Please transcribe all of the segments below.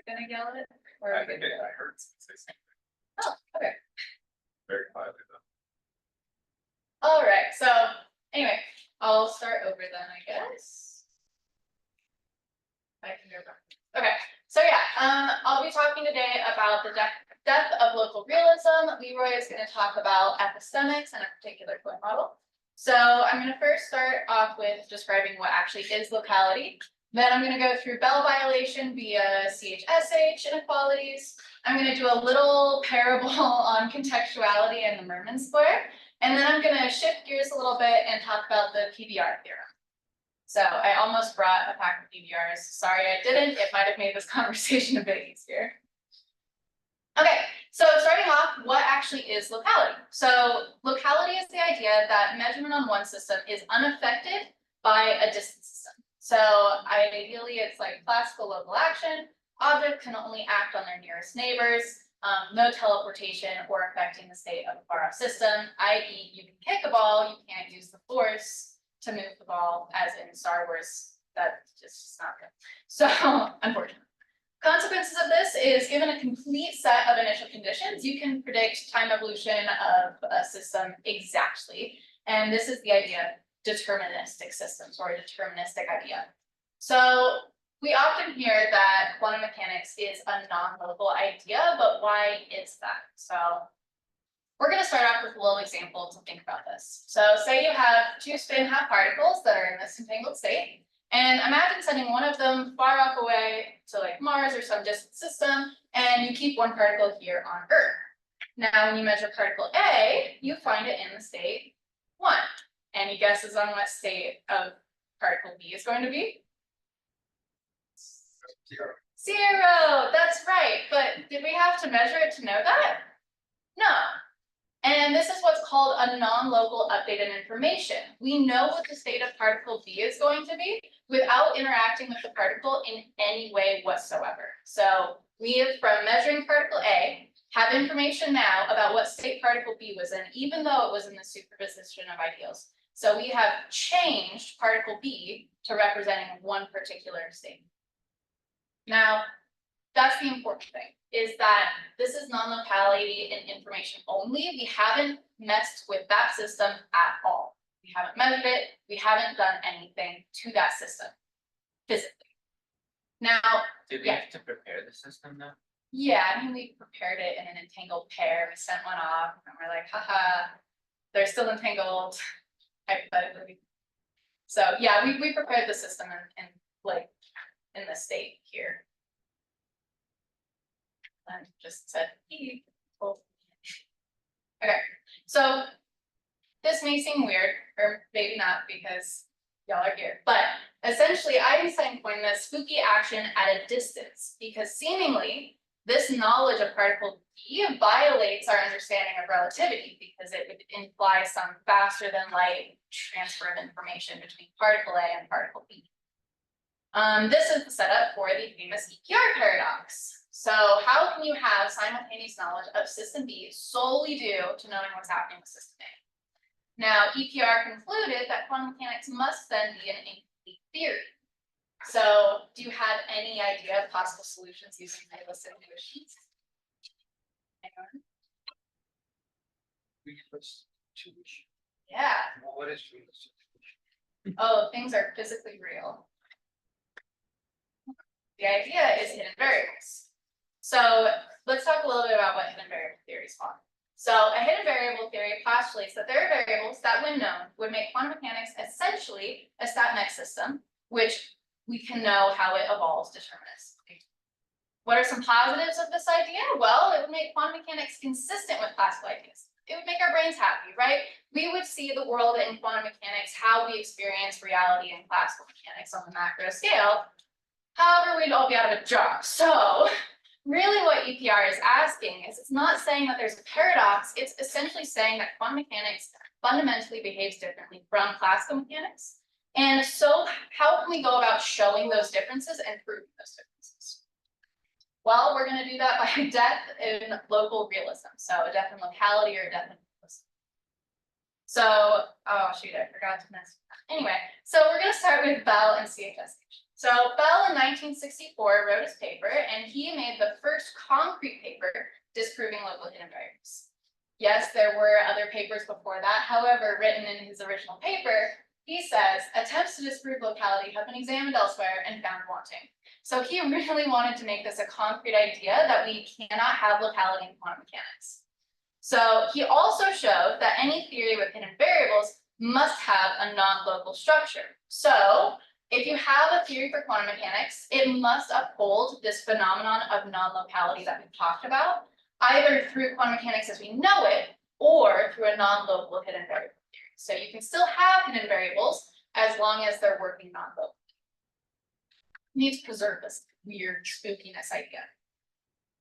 it gonna yell it? Or I think I heard say something oh, okay. very quietly though. All right. So anyway, I'll start over then, I guess. I can go back. Okay. So yeah, I'll be talking today about the depth of local realism. Leroy is going to talk about epistemics and a particular point model. So I'm going to first start off with describing what actually is locality. Then I'm going to go through Bell violation via CHSH inequalities. I'm going to do a little parable on contextuality and the Merman square. And then I'm going to shift gears a little bit and talk about the PBR theorem. So I almost brought a pack of PBRs. Sorry I didn't. It might have made this conversation a bit easier. Okay, so starting off, what actually is locality? So locality is the idea that measurement on one system is unaffected by a distant system. So ideally, it's like classical local action. Objects can only act on their nearest neighbors, no teleportation or affecting the state of a far-off system, i.e. you can kick a ball, you can't use the force to move the ball, as in Star Wars. That's just not good. So, unfortunately. Consequences of this is given a complete set of initial conditions, you can predict time evolution of a system exactly. And this is the idea of deterministic systems or a deterministic idea. So we often hear that quantum mechanics is a non-local idea, but why is that? So we're going to start off with a little example to think about this. So say you have two spin-half particles that are in this entangled state. And imagine sending one of them far off away to like Mars or some distant system, and you keep one particle here on Earth. Now, when you measure particle A, you find it in the state 1. Any guesses on what state of particle B is going to be? 0. 0, that's right. But did we have to measure it to know that? No. And this is what's called a non-local updated information. We know what the state of particle B is going to be without interacting with the particle in any way whatsoever. So we have, from measuring particle A, have information now about what state particle B was in, even though it was in the superposition of ideals. So we have changed particle B to representing one particular state. Now, that's the important thing, is that this is non-locality in information only. We haven't messed with that system at all. We haven't measured it. We haven't done anything to that system physically. Now, did we have to prepare the system though? Yeah, I mean, we prepared it in an entangled pair. We sent one off, and we're like, haha, they're still entangled, hypothetically. So yeah, we prepared the system in the state here. And just said, okay, so this may seem weird, or maybe not because y'all are here, but essentially Einstein coined this spooky action at a distance, because seemingly this knowledge of particle B violates our understanding of relativity, because it would imply some faster than light transfer of information between particle A and particle B. This is the setup for the famous EPR paradox. So how can you have simultaneous knowledge of system B solely due to knowing what's happening with system A? Now, EPR concluded that quantum mechanics must then be an incomplete theory. So do you have any idea of possible solutions using nebulous intuitions? Anyone? Yeah. Well, what is realism? Oh, things are physically real. The idea is hidden variables. So let's talk a little bit about what hidden variable theories are. So a hidden variable theory postulates that there are variables that, when known, would make quantum mechanics essentially a stat-mech system, which we can know how it evolves deterministically. What are some positives of this idea? Well, it would make quantum mechanics consistent with classical ideas. It would make our brains happy, right? We would see the world in quantum mechanics, how we experience reality in classical mechanics on the macro scale. However, we'd all be out of a job. So really what EPR is asking is, it's not saying that there's a paradox, it's essentially saying that quantum mechanics fundamentally behaves differently from classical mechanics. And so how can we go about showing those differences and proving those differences? Well, we're going to do that by a death in local realism. So a death in locality or a death in realism. So, oh shoot, I forgot to mention that. Anyway, so we're gonna start with Bell and CHSH. So Bell in 1964 wrote his paper, and he made the first concrete paper disproving local hidden variables. Yes, there were other papers before that. However, written in his original paper, he says attempts to disprove locality have been examined elsewhere and found wanting. So he really wanted to make this a concrete idea that we cannot have locality in quantum mechanics. So he also showed that any theory with hidden variables must have a non-local structure. So if you have a theory for quantum mechanics, it must uphold this phenomenon of non-locality that we've talked about, either through quantum mechanics as we know it, or through a non-local hidden variable theory. So you can still have hidden variables as long as they're working non-locally. You need to preserve this weird spookiness idea.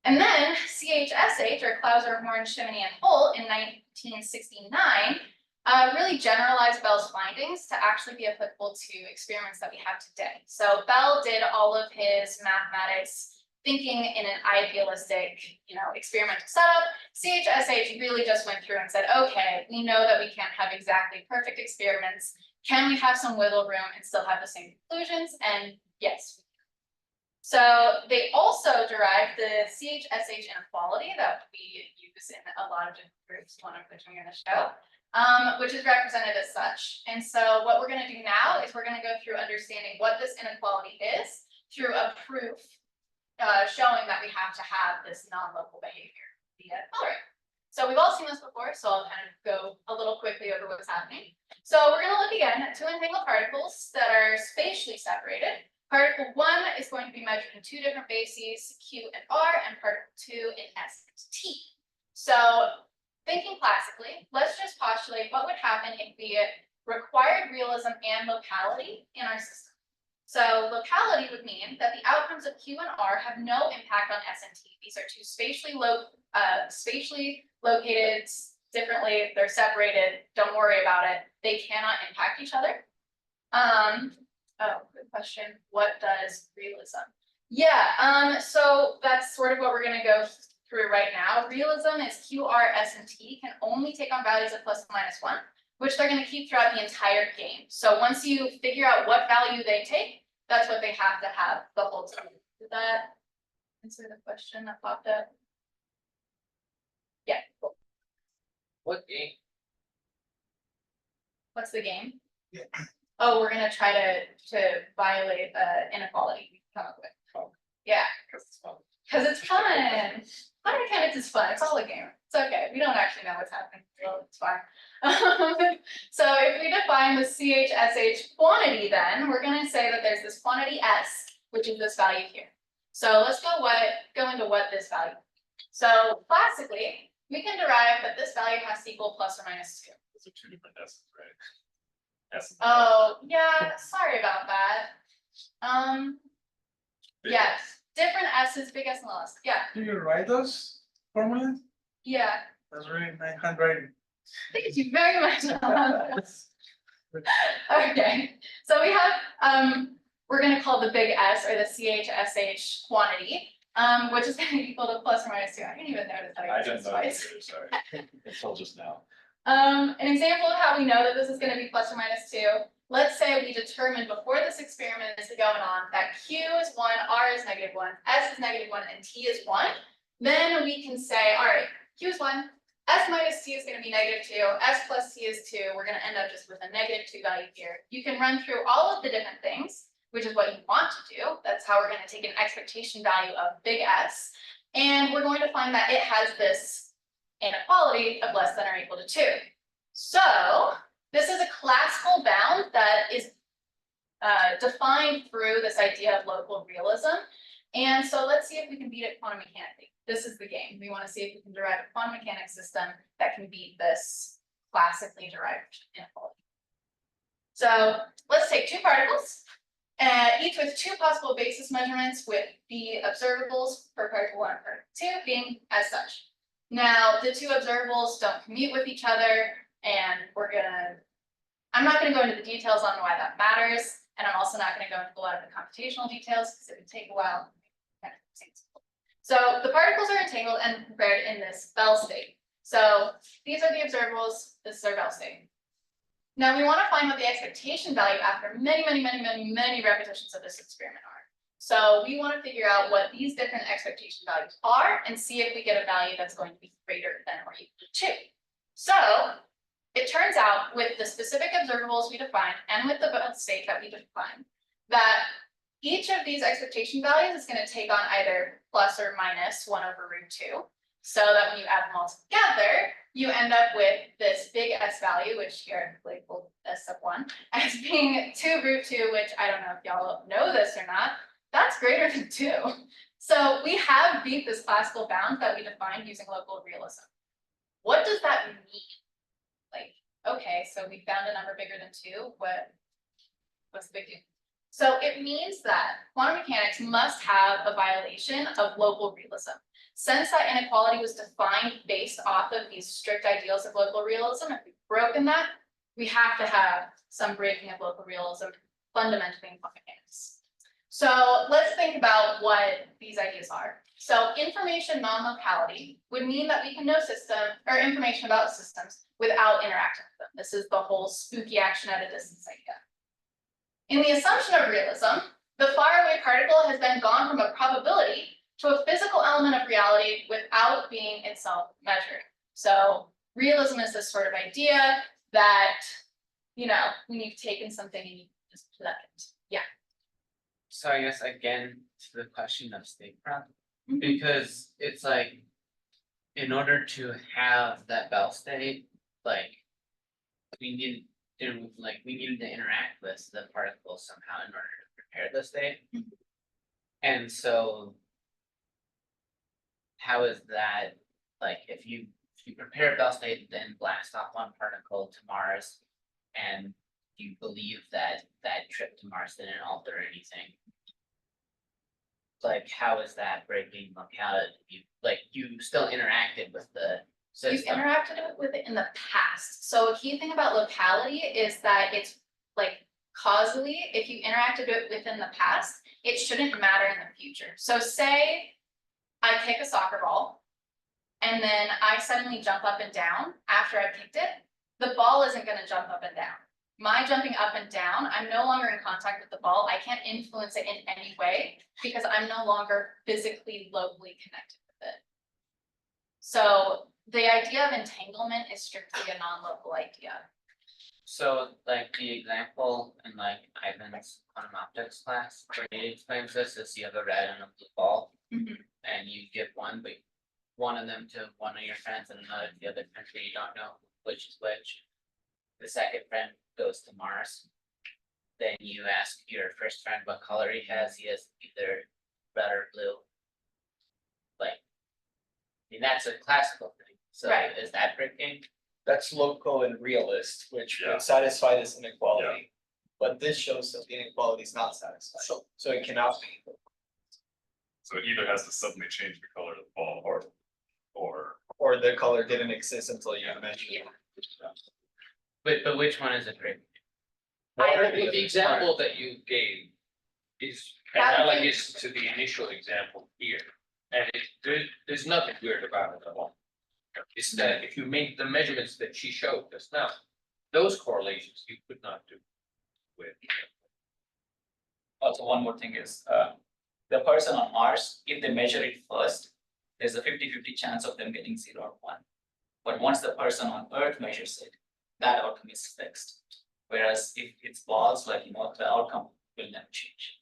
And then CHSH, or Clauser, Horn, Shimony, and Holt in 1969, really generalized Bell's findings to actually be applicable to experiments that we have today. So Bell did all of his mathematics thinking in an idealistic, experimental setup. CHSH really just went through and said, okay, we know that we can't have exactly perfect experiments. Can we have some wiggle room and still have the same conclusions? And yes. So they also derived the CHSH inequality that we use in a lot of different groups, one of which I'm going to show, which is represented as such. And so what we're going to do now is we're going to go through understanding what this inequality is through a proof showing that we have to have this non-local behavior via coloring. So we've all seen this before, so I'll kind of go a little quickly over what's happening. So we're going to look again at two entangled particles that are spatially separated. Particle 1 is going to be measured in two different bases, Q and R, and particle 2 in S and T. So thinking classically, let's just postulate what would happen if we required realism and locality in our system. So locality would mean that the outcomes of Q and R have no impact on S and T. These are two spatially located differently. They're separated. Don't worry about it. They cannot impact each other. Oh, good question. What does realism? Yeah, so that's sort of what we're going to go through right now. Realism is Q, R, S, and T can only take on values of plus and minus 1, which they're going to keep throughout the entire game. So once you figure out what value they take, that's what they have to have the whole time. Did that answer the question that popped up? Yeah, cool. What game? What's the game? Yeah. Oh, we're gonna try to violate inequality we come up with. Oh. Yeah, Because it's fun. because it's fun. Quantum mechanics is fun. It's all a game. It's okay. We don't actually know what's happening. So it's fine. So if we define the CHSH quantity, then we're gonna say that there's this quantity S, which is this value here. So let's go into what this value is. So classically, we can derive that this value has to equal plus or minus 2. Those are two different S's, right? S. Oh, yeah, sorry about that. Yes, different S's, big S and little S. Yeah, Do you write those formulas? yeah. That's really nice handwriting. Thank you very much. Okay, so we have, we're gonna call the big S or the CHSH quantity, which is gonna equal to plus or minus 2. I didn't even notice that. I didn't know twice. either, sorry. Until just now. An example of how we know that this is going to be plus or minus 2. Let's say we determined before this experiment is going on that Q is 1, R is -1, S is -1, and T is 1. Then we can say, all right, Q is 1, S minus T is going to be -2, S plus T is 2. We're going to end up just with a -2 value here. You can run through all of the different things, which is what you want to do. That's how we're going to take an expectation value of big S. And we're going to find that it has this inequality of less than or equal to 2. So this is a classical bound that is defined through this idea of local realism. And so let's see if we can beat it quantum mechanically. This is the game. We want to see if we can derive a quantum mechanics system that can beat this classically derived inequality. So let's take two particles, each with two possible basis measurements with the observables for particle 1 and particle 2 being as such. Now, the two observables don't commute with each other, and I'm not gonna go into the details on why that matters, and I'm also not gonna go into a lot of the computational details because it would take a while. So the particles are entangled and prepared in this Bell state. So these are the observables, this is our Bell state. Now we want to find what the expectation value after many repetitions of this experiment are. So we want to figure out what these different expectation values are and see if we get a value that's going to be greater than or equal to 2. So it turns out with the specific observables we defined and with the state that we defined, that each of these expectation values is going to take on either plus or minus 1/√2. So that when you add them all together, you end up with this big S value, which here I've labeled S1, as being 2√2, which I don't know if y'all know this or not, that's greater than 2. So we have beat this classical bound that we defined using local realism. What does that mean? Like, okay, so we found a number bigger than 2, what's the big deal? So it means that quantum mechanics must have a violation of local realism. Since that inequality was defined based off of these strict ideals of local realism, if we've broken that, we have to have some breaking of local realism fundamentally in quantum mechanics. So let's think about what these ideas are. So information non-locality would mean that we can know system or information about systems without interacting with them. This is the whole spooky action at a distance idea. In the assumption of realism, the faraway particle has then gone from a probability to a physical element of reality without being itself measured. So realism is this sort of idea that, when you've taken something and you just plug it. Yeah. So I guess again, to the question of state prop, because it's like, in order to have that Bell state, like, we needed to interact with the particles somehow in order to prepare the state. And so how is that, like, if you prepare a Bell state, then blast off one particle to Mars, and you believe that that trip to Mars didn't alter anything, like, how is that breaking locality? You still interacted with the You system. interacted with it in the past. So a key thing about locality is that it's like causally, if you interacted with it within the past, it shouldn't matter in the future. So say I kick a soccer ball and then I suddenly jump up and down after I kicked it, the ball isn't going to jump up and down. My jumping up and down, I'm no longer in contact with the ball. I can't influence it in any way because I'm no longer physically locally connected with it. So the idea of entanglement is strictly a non-local idea. So like the example in like Ivan's quantum optics class, where he explains this is you have a red and a blue ball, and you give one of them to one of your friends and another to the other friend, but you don't know which is which. The second friend goes to Mars. Then you ask your first friend what color he has. He has either red or blue. Like, I mean, that's a classical thing. So Right. Is that breaking? That's local and realist, which Yeah. would satisfy this inequality. But this shows that the inequality is not satisfied, so it cannot be. So it either has to suddenly change the color of the ball or Or the color didn't exist until you mentioned it. But which one is it breaking? I- The example that you gave is That would be- analogous to the initial example here. And there's nothing weird about it at all. It's that if you make the measurements that she showed just now, those correlations you could not do with. Also, one more thing is, the person on Mars, if they measure it first, there's a 50-50 chance of them getting 0 or 1. But once the person on Earth measures it, that outcome is fixed. Whereas if it's balls, the outcome will never change.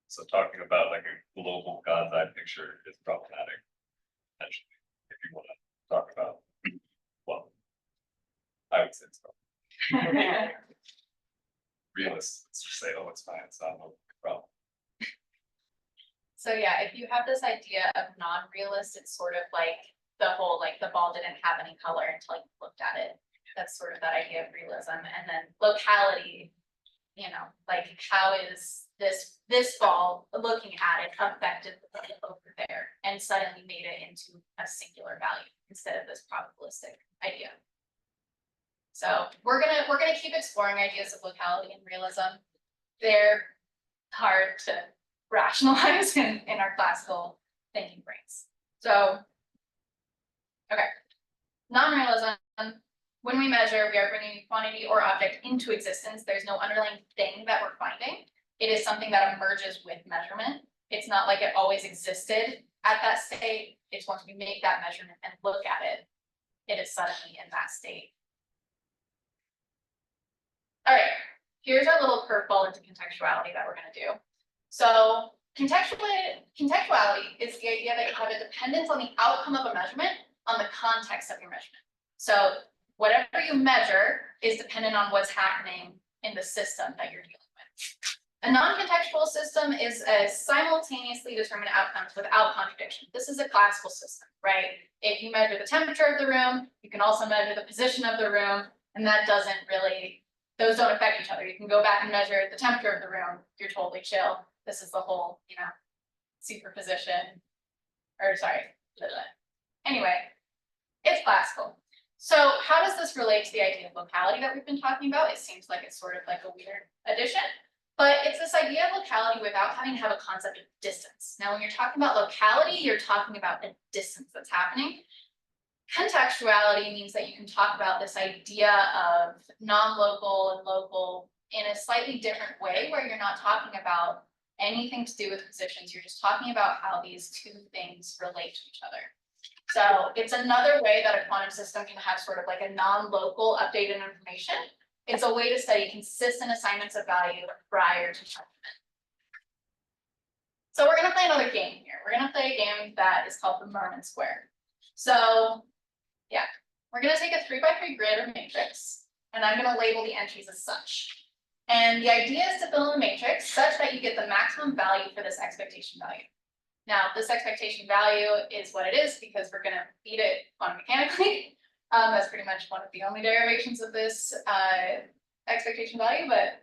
so talking about like a global God's eye picture is problematic. Potentially, if you want to talk about, well, I would say it's probably realist. Let's just say, oh, it's fine, it's not a problem. So yeah, if you have this idea of non-realist, it's sort of like the whole, like the ball didn't have any color until you looked at it. That's sort of that idea of realism. And then locality, like how is this ball looking at it affected the thing over there and suddenly made it into a singular value instead of this probabilistic idea. So we're gonna keep exploring ideas of locality and realism. They're hard to rationalize in our classical thinking brains. So, okay, non-realism, when we measure, we are bringing quantity or object into existence. There's no underlying thing that we're finding. It is something that emerges with measurement. It's not like it always existed at that state. It's once we make that measurement and look at it, it is suddenly in that state. All right, here's our little curveball into contextuality that we're going to do. So contextuality is the idea that you have a dependence on the outcome of a measurement on the context of your measurement. So whatever you measure is dependent on what's happening in the system that you're dealing with. A non-contextual system is a simultaneously determined outcomes without contradiction. This is a classical system, right? If you measure the temperature of the room, you can also measure the position of the room, and that doesn't really, those don't affect each other. You can go back and measure the temperature of the room, you're totally chill. This is the whole, superposition, or sorry, anyway, it's classical. So how does this relate to the idea of locality that we've been talking about? It seems like it's sort of like a weird addition, but it's this idea of locality without having to have a concept of distance. Now, when you're talking about locality, you're talking about a distance that's happening. Contextuality means that you can talk about this idea of non-local and local in a slightly different way, where you're not talking about anything to do with positions. You're just talking about how these two things relate to each other. So it's another way that a quantum system can have sort of like a non-local updated information. It's a way to study consistent assignments of value prior to measurement. So we're going to play another game here. We're going to play a game that is called the Merman square. So yeah, we're going to take a 3x3 grid or matrix, and I'm going to label the entries as such. And the idea is to fill in the matrix such that you get the maximum value for this expectation value. Now, this expectation value is what it is because we're going to feed it quantum mechanically. That's pretty much one of the only derivations of this expectation value, but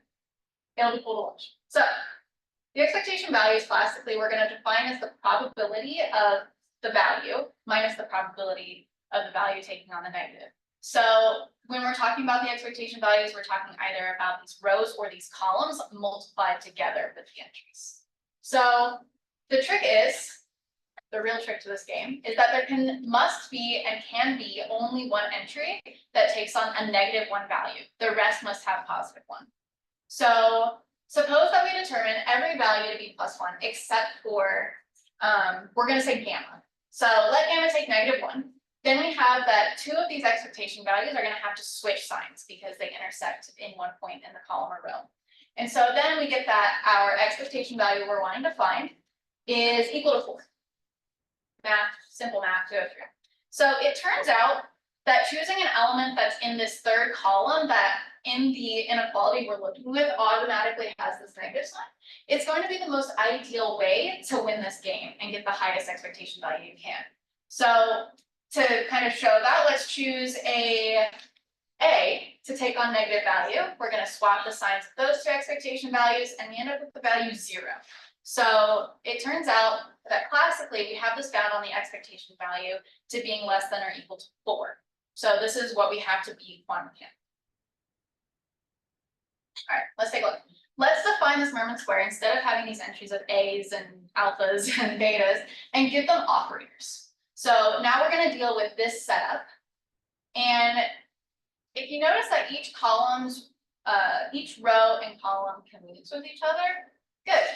it'll be cool to watch. So the expectation values classically we're going to define as the probability of the value minus the probability of the value taking on the negative. So when we're talking about the expectation values, we're talking either about these rows or these columns multiplied together with the entries. So the trick is, the real trick to this game, is that there must be and can be only one entry that takes on a -1 value. The rest must have +1. So suppose that we determine every value to be +1 except for, we're going to say gamma. So let gamma take -1. Then we have that 2 of these expectation values are going to have to switch signs because they intersect in one point in the column or row. And so then we get that our expectation value we're wanting to find is equal to 4. Math, simple math to go through. So it turns out that choosing an element that's in this third column that in the inequality we're looking with automatically has this negative sign, it's going to be the most ideal way to win this game and get the highest expectation value you can. So to kind of show that, let's choose a to take on negative value. We're going to swap the signs of those two expectation values and we end up with the value 0. So it turns out that classically we have this bound on the expectation value to being less than or equal to 4. So this is what we have to be quantum mechanical. All right, let's take a look. Let's define this Merman square instead of having these entries of A's and alphas and betas and give them operators. So now we're going to deal with this setup. And if you notice that each row and column commutes with each other, good.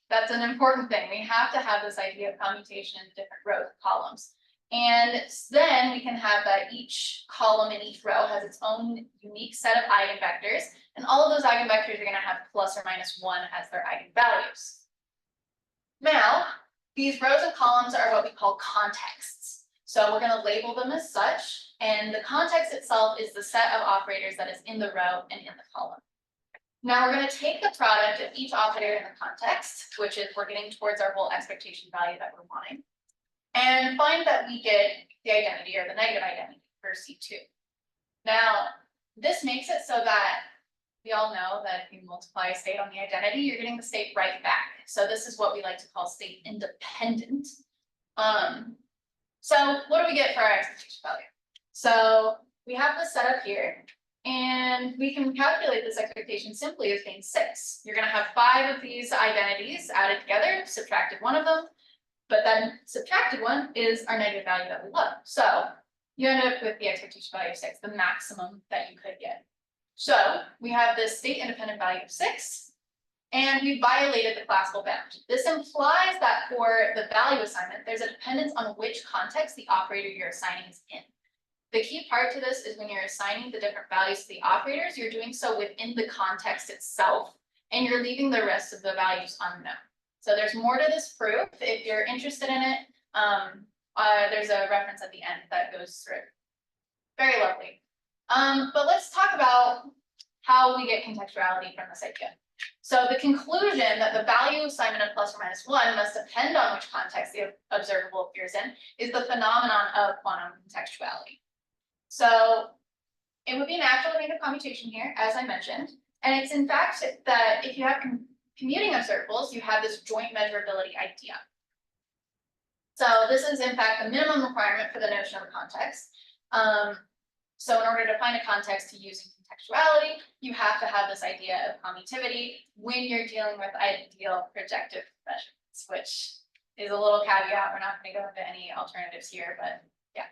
That's an important thing. We have to have this idea of commutation in different rows and columns. And then we can have that each column in each row has its own unique set of eigenvectors. And all of those eigenvectors are going to have plus or minus 1 as their eigenvalues. Now, these rows and columns are what we call contexts. So we're going to label them as such. And the context itself is the set of operators that is in the row and in the column. Now we're going to take the product of each operator in the context, which is we're getting towards our whole expectation value that we're wanting, and find that we get the identity or the negative identity for C2. Now, this makes it so that we all know that if you multiply a state on the identity, you're getting the state right back. So this is what we like to call state independent. So what do we get for our expectation value? So we have this set up here. And we can calculate this expectation simply as being 6. You're going to have 5 of these identities added together, subtracted one of them, but then subtracted one is our negative value that we love. So you end up with the expectation value of 6, the maximum that you could get. So we have this state independent value of 6, and we violated the classical bound. This implies that for the value assignment, there's a dependence on which context the operator you're assigning is in. The key part to this is when you're assigning the different values to the operators, you're doing so within the context itself, and you're leaving the rest of the values unknown. So there's more to this proof. If you're interested in it, there's a reference at the end that goes through. Very lovely. But let's talk about how we get contextuality from this idea. So the conclusion that the value assignment of plus or minus 1 must depend on which context the observable appears in is the phenomenon of quantum contextuality. So it would be natural to make a commutation here, as I mentioned, and it's in fact that if you have commuting observables, you have this joint measurability idea. So this is in fact the minimum requirement for the notion of context. So in order to find a context to use in contextuality, you have to have this idea of commutativity when you're dealing with ideal projective measurements, which is a little caveat. We're not going to go into any alternatives here, but yeah.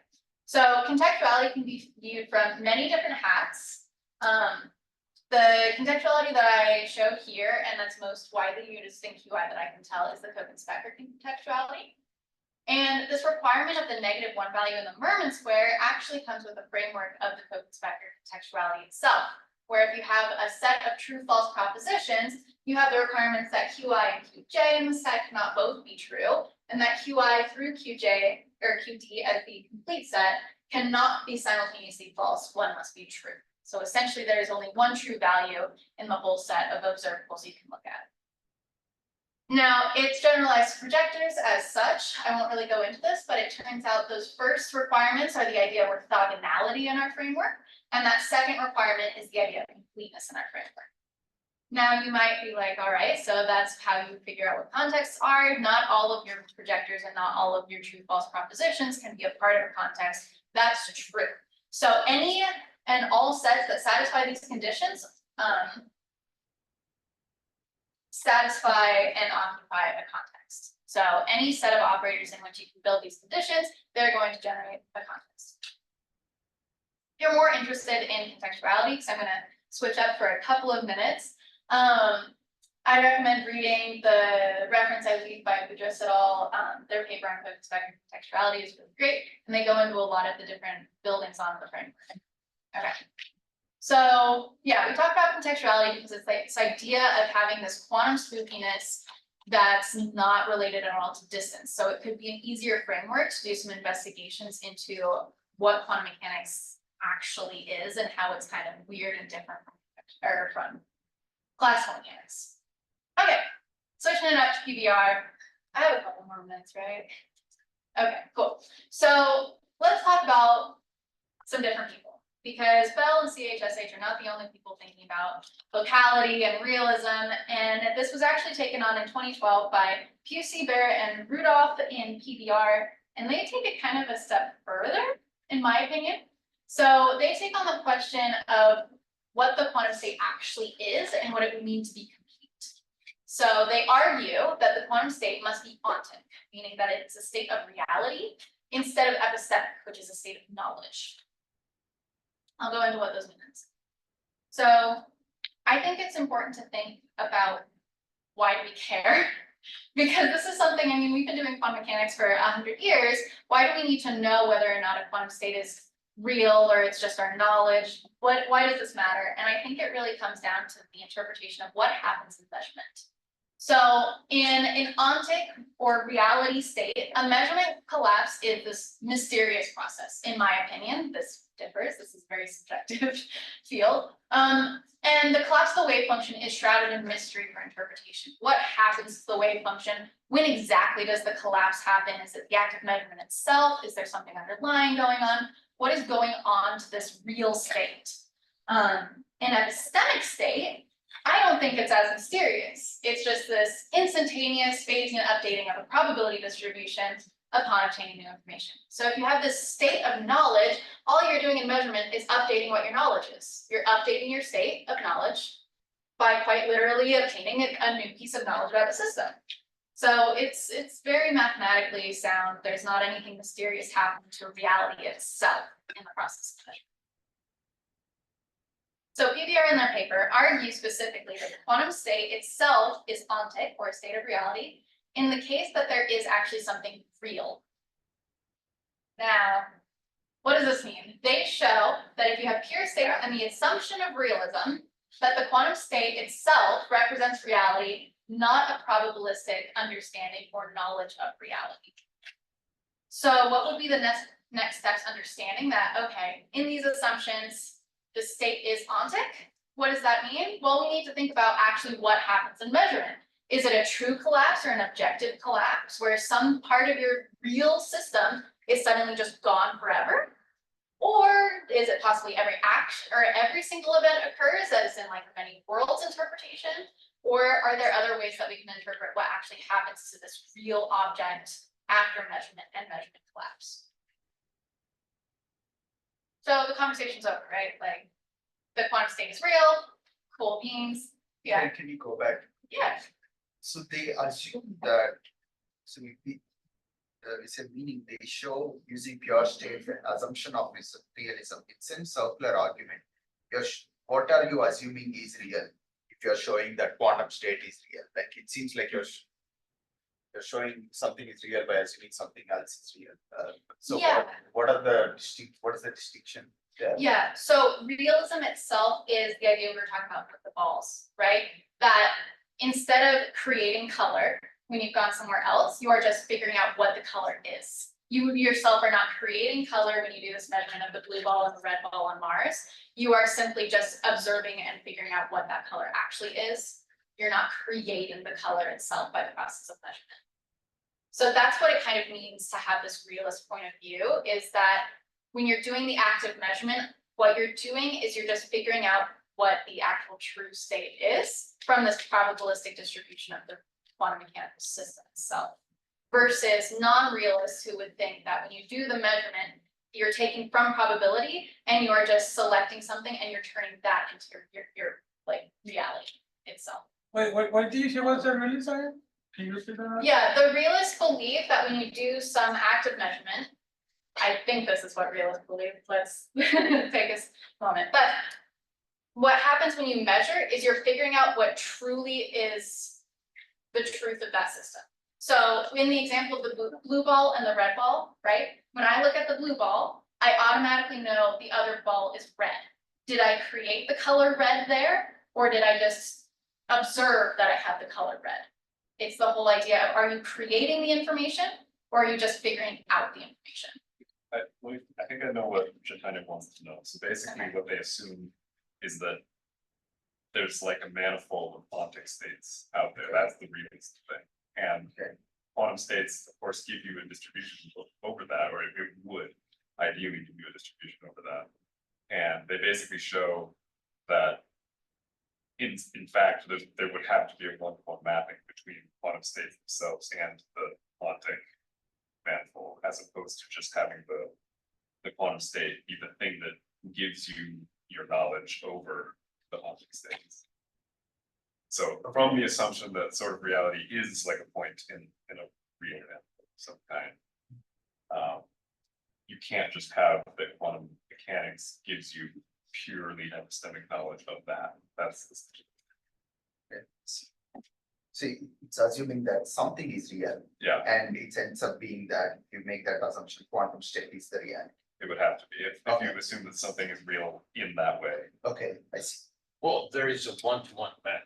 So contextuality can be viewed from many different hats. The contextuality that I show here, and that's most widely used in QI that I can tell, is the Kogan-Specker contextuality. And this requirement of the -1 value in the Merman square actually comes with the framework of the Kogan-Specker contextuality itself, where if you have a set of true-false propositions, you have the requirements that QI and QJ in the set cannot both be true, and that QI through QJ or QD as the complete set cannot be simultaneously false. One must be true. So essentially, there is only one true value in the whole set of observables you can look at. Now, it's generalized to projectors as such. I won't really go into this, but it turns out those first requirements are the idea of orthogonality in our framework, and that second requirement is the idea of completeness in our framework. Now, you might be like, all right, so that's how you figure out what contexts are. Not all of your projectors and not all of your true-false propositions can be a part of a context. That's true. So any and all sets that satisfy these conditions satisfy and occupy a context. So any set of operators in which you can build these conditions, they're going to generate a context. If you're more interested in contextuality, because I'm going to switch up for a couple of minutes, I recommend reading the reference I leave by Boudreaux et al. Their paper on Kogan-Specker contextuality is really great, and they go into a lot of the different buildings on the framework. Okay. So yeah, we talked about contextuality because it's like this idea of having this quantum spookiness that's not related at all to distance. So it could be an easier framework to do some investigations into what quantum mechanics actually is and how it's kind of weird and different from classical mechanics. Okay, switching it up to PBR. I have a couple more minutes, right? Okay, cool. So let's talk about some different people, because Bell and CHSH are not the only people thinking about locality and realism, and this was actually taken on in 2012 by Seibert and Rudolph in PBR, and they take it kind of a step further, in my opinion. So they take on the question of what the quantum state actually is and what it would mean to be complete. So they argue that the quantum state must be ontic, meaning that it's a state of reality instead of epistemic, which is a state of knowledge. I'll go into what those means. So I think it's important to think about why do we care? Because this is something, I mean, we've been doing quantum mechanics for 100 years. Why do we need to know whether or not a quantum state is real or it's just our knowledge? Why does this matter? And I think it really comes down to the interpretation of what happens in measurement. So in an ontic or reality state, a measurement collapse is this mysterious process. In my opinion, this differs. This is a very subjective field. And the collapse of the wave function is shrouded in mystery for interpretation. What happens to the wave function? When exactly does the collapse happen? Is it the act of measurement itself? Is there something underlying going on? What is going on to this real state? In epistemic state, I don't think it's as mysterious. It's just this instantaneous phasing and updating of a probability distribution upon obtaining new information. So if you have this state of knowledge, all you're doing in measurement is updating what your knowledge is. You're updating your state of knowledge by quite literally obtaining a new piece of knowledge about the system. So it's very mathematically sound. There's not anything mysterious happening to reality itself in the process of measurement. So PBR in their paper argue specifically that the quantum state itself is ontic, or a state of reality, in the case that there is actually something real. Now, what does this mean? They show that if you have pure state and the assumption of realism, that the quantum state itself represents reality, not a probabilistic understanding or knowledge of reality. So what would be the next steps understanding that, okay, in these assumptions, the state is ontic? What does that mean? Well, we need to think about actually what happens in measurement. Is it a true collapse or an objective collapse where some part of your real system is suddenly just gone forever? Or is it possibly every action or every single event occurs that is in like many worlds interpretation? Or are there other ways that we can interpret what actually happens to this real object after measurement and measurement collapse? So the conversation's over, right? Like the quantum state is real, cool beans. Yeah, Can you go back? yeah, So they assume that, so it's a meaning they show using pure state assumption of realism. It's a circular argument. What are you assuming is real? If you're showing that quantum state is real, like it seems like you're showing something is real by assuming something else is real. So Yeah. what is the distinction there? yeah. So realism itself is the idea we were talking about with the balls, right? That instead of creating color, when you've gone somewhere else, you are just figuring out what the color is. You yourself are not creating color when you do this measurement of the blue ball and the red ball on Mars. You are simply just observing and figuring out what that color actually is. You're not creating the color itself by the process of measurement. So that's what it kind of means to have this realist point of view, is that when you're doing the active measurement, what you're doing is you're just figuring out what the actual true state is from this probabilistic distribution of the quantum mechanical system itself, versus non-realists who would think that when you do the measurement, you're taking from probability and you are just selecting something and you're turning that into your like reality itself. Wait, what did you say was the realist again? Can you repeat that? Yeah, the realists believe that when you do some active measurement, I think this is what realists believe, let's take a moment, but what happens when you measure is you're figuring out what truly is the truth of that system. So in the example of the blue ball and the red ball, right? When I look at the blue ball, I automatically know the other ball is red. Did I create the color red there? Or did I just observe that I have the color red? It's the whole idea of, are you creating the information or are you just figuring out the information? I think I know what Chaitanya wants to know. So basically what they assume is that there's like a manifold of quantic states out there. That's the realist thing. And quantum states, of course, give you a distribution over that, or it would ideally give you a distribution over that. And they basically show that in fact, there would have to be a one-to-one mapping between quantum states themselves and the quantic manifold, as opposed to just having the quantum state be the thing that gives you your knowledge over the quantum states. So from the assumption that sort of reality is like a point in a real manifold of some kind, you can't just have the quantum mechanics gives you purely epistemic knowledge of that. That's the See, it's assuming that something is real. Yeah. And it ends up being that you make that assumption, quantum state is the reality. It would have to be if you assume that something is real in that way. Okay, I see. Well, there is a one-to-one map.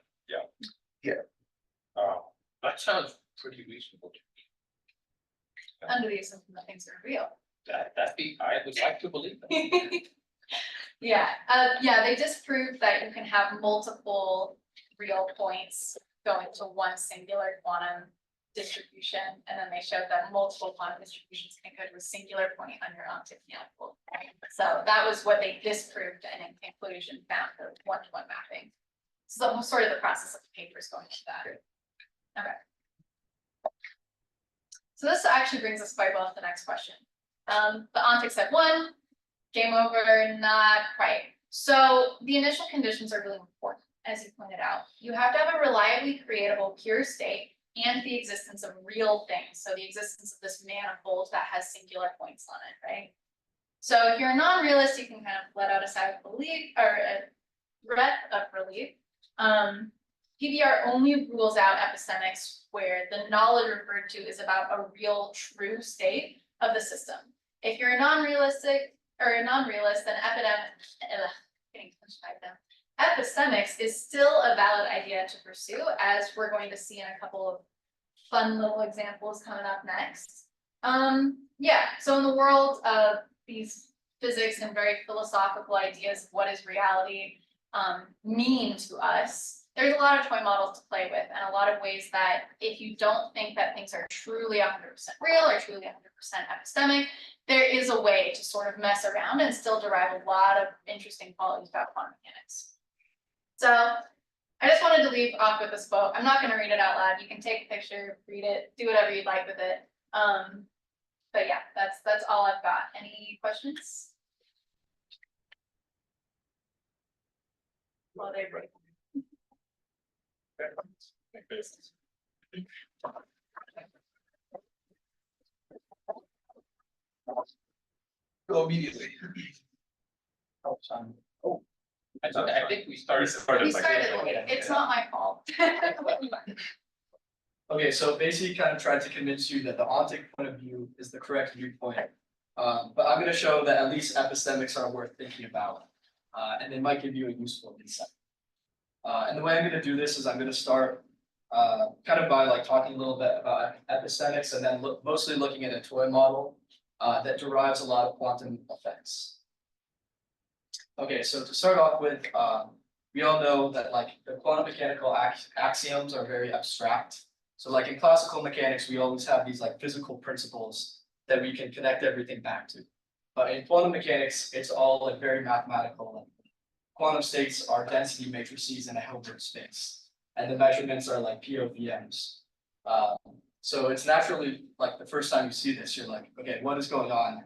That sounds pretty reasonable to me. Under the assumption that things are real. I would like to believe that. Yeah, they disproved that you can have multiple real points going to one singular quantum distribution, and then they showed that multiple quantum distributions can go to a singular point on your ontic manifold. So that was what they disproved, and in conclusion found the one-to-one mapping. So sort of the process of the papers going to that. Okay. So this actually brings us quite well to the next question. The ontic set 1, game over, not quite. So the initial conditions are really important, as you pointed out. You have to have a reliably creatable pure state and the existence of real things, so the existence of this manifold that has singular points on it, right? So if you're a non-realist, you can kind of let out a sigh of relief, or a breath of relief. PBR only rules out epistemics where the knowledge referred to is about a real, true state of the system. If you're a non-realistic or a non-realist, then epistemics is still a valid idea to pursue, as we're going to see in a couple of fun little examples coming up next. Yeah, so in the world of these physics and very philosophical ideas of what is reality mean to us, there's a lot of toy models to play with, and a lot of ways that if you don't think that things are truly 100% real or truly 100% epistemic, there is a way to sort of mess around and still derive a lot of interesting qualities about quantum mechanics. So I just wanted to leave off with this quote. I'm not going to read it out loud. You can take a picture, read it, do whatever you'd like with it. But yeah, that's all I've got. Any questions? Well, they break. Go immediately. Oh, I think we started. We started late. It's not my fault. Okay, so Basie kind of tried to convince you that the ontic point of view is the correct viewpoint. But I'm gonna show that at least epistemics are worth thinking about, and they might give you a useful insight. And the way I'm gonna do this is I'm gonna start kind of by like talking a little bit about epistemics and then mostly looking at a toy model that derives a lot of quantum effects. Okay, so to start off with, we all know that like the quantum mechanical axioms are very abstract. So like in classical mechanics, we always have these like physical principles that we can connect everything back to. But in quantum mechanics, it's all like very mathematical. Like, quantum states are density matrices in a Hilbert space, and the measurements are like POVMs. So it's naturally like the first time you see this, you're like, okay, what is going on?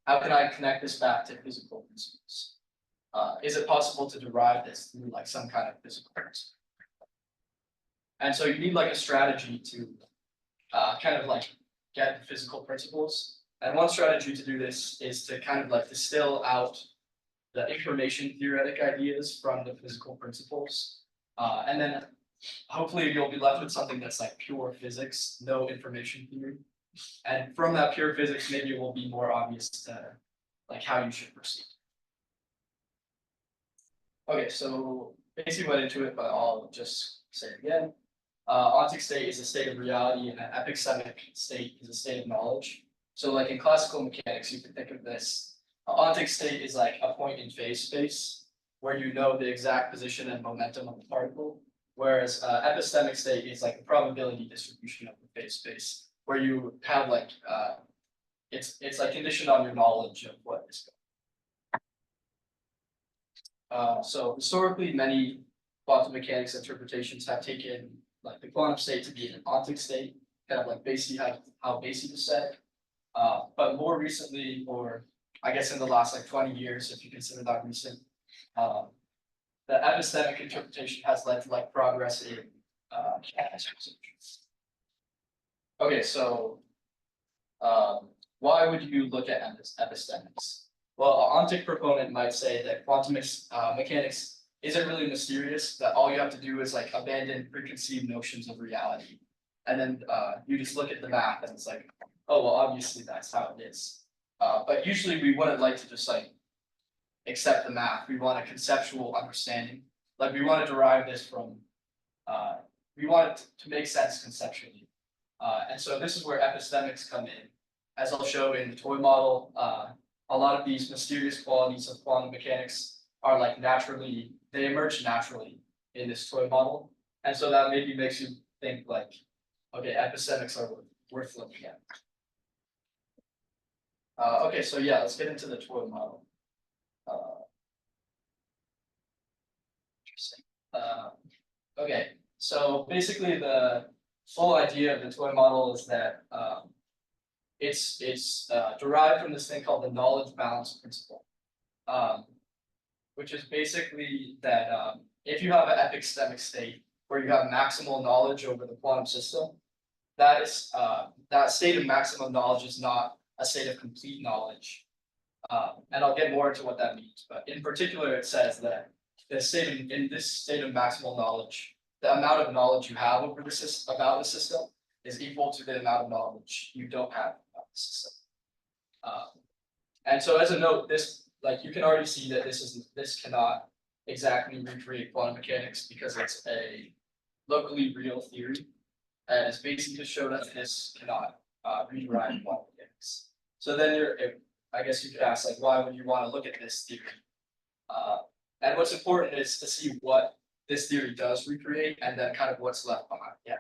How can I connect this back to physical principles? Is it possible to derive this through like some kind of physical principle? And so you need like a strategy to kind of like get the physical principles. And one strategy to do this is to kind of like distill out the information theoretic ideas from the physical principles. And then hopefully you'll be left with something that's like pure physics, no information theory. And from that pure physics, maybe it will be more obvious to like how you should proceed. Okay, so basically went into it, but I'll just say it again. Ontic state is a state of reality, and an epistemic state is a state of knowledge. So like in classical mechanics, you can think of this. Ontic state is like a point in phase space where you know the exact position and momentum of the particle, whereas epistemic state is like a probability distribution of the phase space where you have like it's like conditioned on your knowledge of what is going. So historically, many quantum mechanics interpretations have taken like the quantum state to be an ontic state, kind of like Basie how Basie was said. But more recently, or I guess in the last like 20 years, if you consider that recent, the epistemic interpretation has led to like progress in okay, so why would you look at epistemics? Well, an ontic proponent might say that quantum mechanics isn't really mysterious, that all you have to do is like abandon preconceived notions of reality. And then you just look at the math and it's like, oh, well, obviously that's how it is. But usually we wouldn't like to just like accept the math. We want a conceptual understanding. Like we want to derive this from, we want it to make sense conceptually. And so this is where epistemics come in. As I'll show in the toy model, a lot of these mysterious qualities of quantum mechanics are like naturally, they emerge naturally in this toy model. And so that maybe makes you think like, okay, epistemics are worth looking at. Okay, so yeah, let's get into the toy model. Interesting. Okay, so basically the whole idea of the toy model is that it's derived from this thing called the knowledge balance principle, which is basically that if you have an epistemic state where you have maximal knowledge over the quantum system, that is, that state of maximum knowledge is not a state of complete knowledge. And I'll get more into what that means, but in particular, it says that in this state of maximal knowledge, the amount of knowledge you have over the system, about the system is equal to the amount of knowledge you don't have about the system. And so as a note, this, like, you can already see that this cannot exactly recreate quantum mechanics because it's a locally real theory. And it's basically to show that this cannot rewrite quantum mechanics. So then I guess you could ask, like, why would you want to look at this theory? And what's important is to see what this theory does recreate and then kind of what's left behind. Yeah.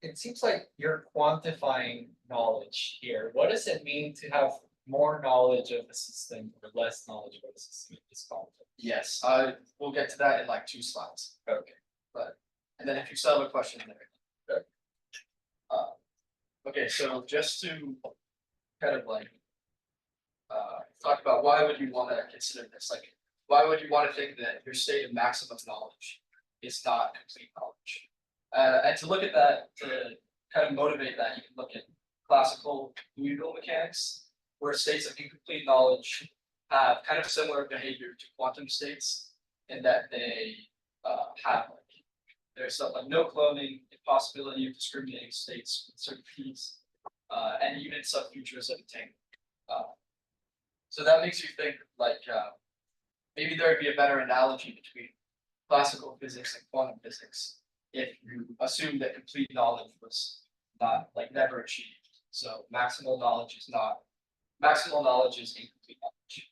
It seems like you're quantifying knowledge here. What does it mean to have more knowledge of the system or less knowledge of the system in this context? Yes, we'll get to that in like 2 slides. Okay. And then if you still have a question there. Okay, so just to kind of like talk about why would you want to consider this? Like, why would you want to think that your state of maximum knowledge is not complete knowledge? And to look at that, to kind of motivate that, you can look at classical fluidal mechanics, where states of incomplete knowledge have kind of similar behavior to quantum states, in that they have like there's stuff like no cloning, impossibility of discriminating states with certain keys, and even some features of entanglement. So that makes you think like maybe there would be a better analogy between classical physics and quantum physics if you assume that complete knowledge was not like never achieved. So maximal knowledge is incomplete knowledge.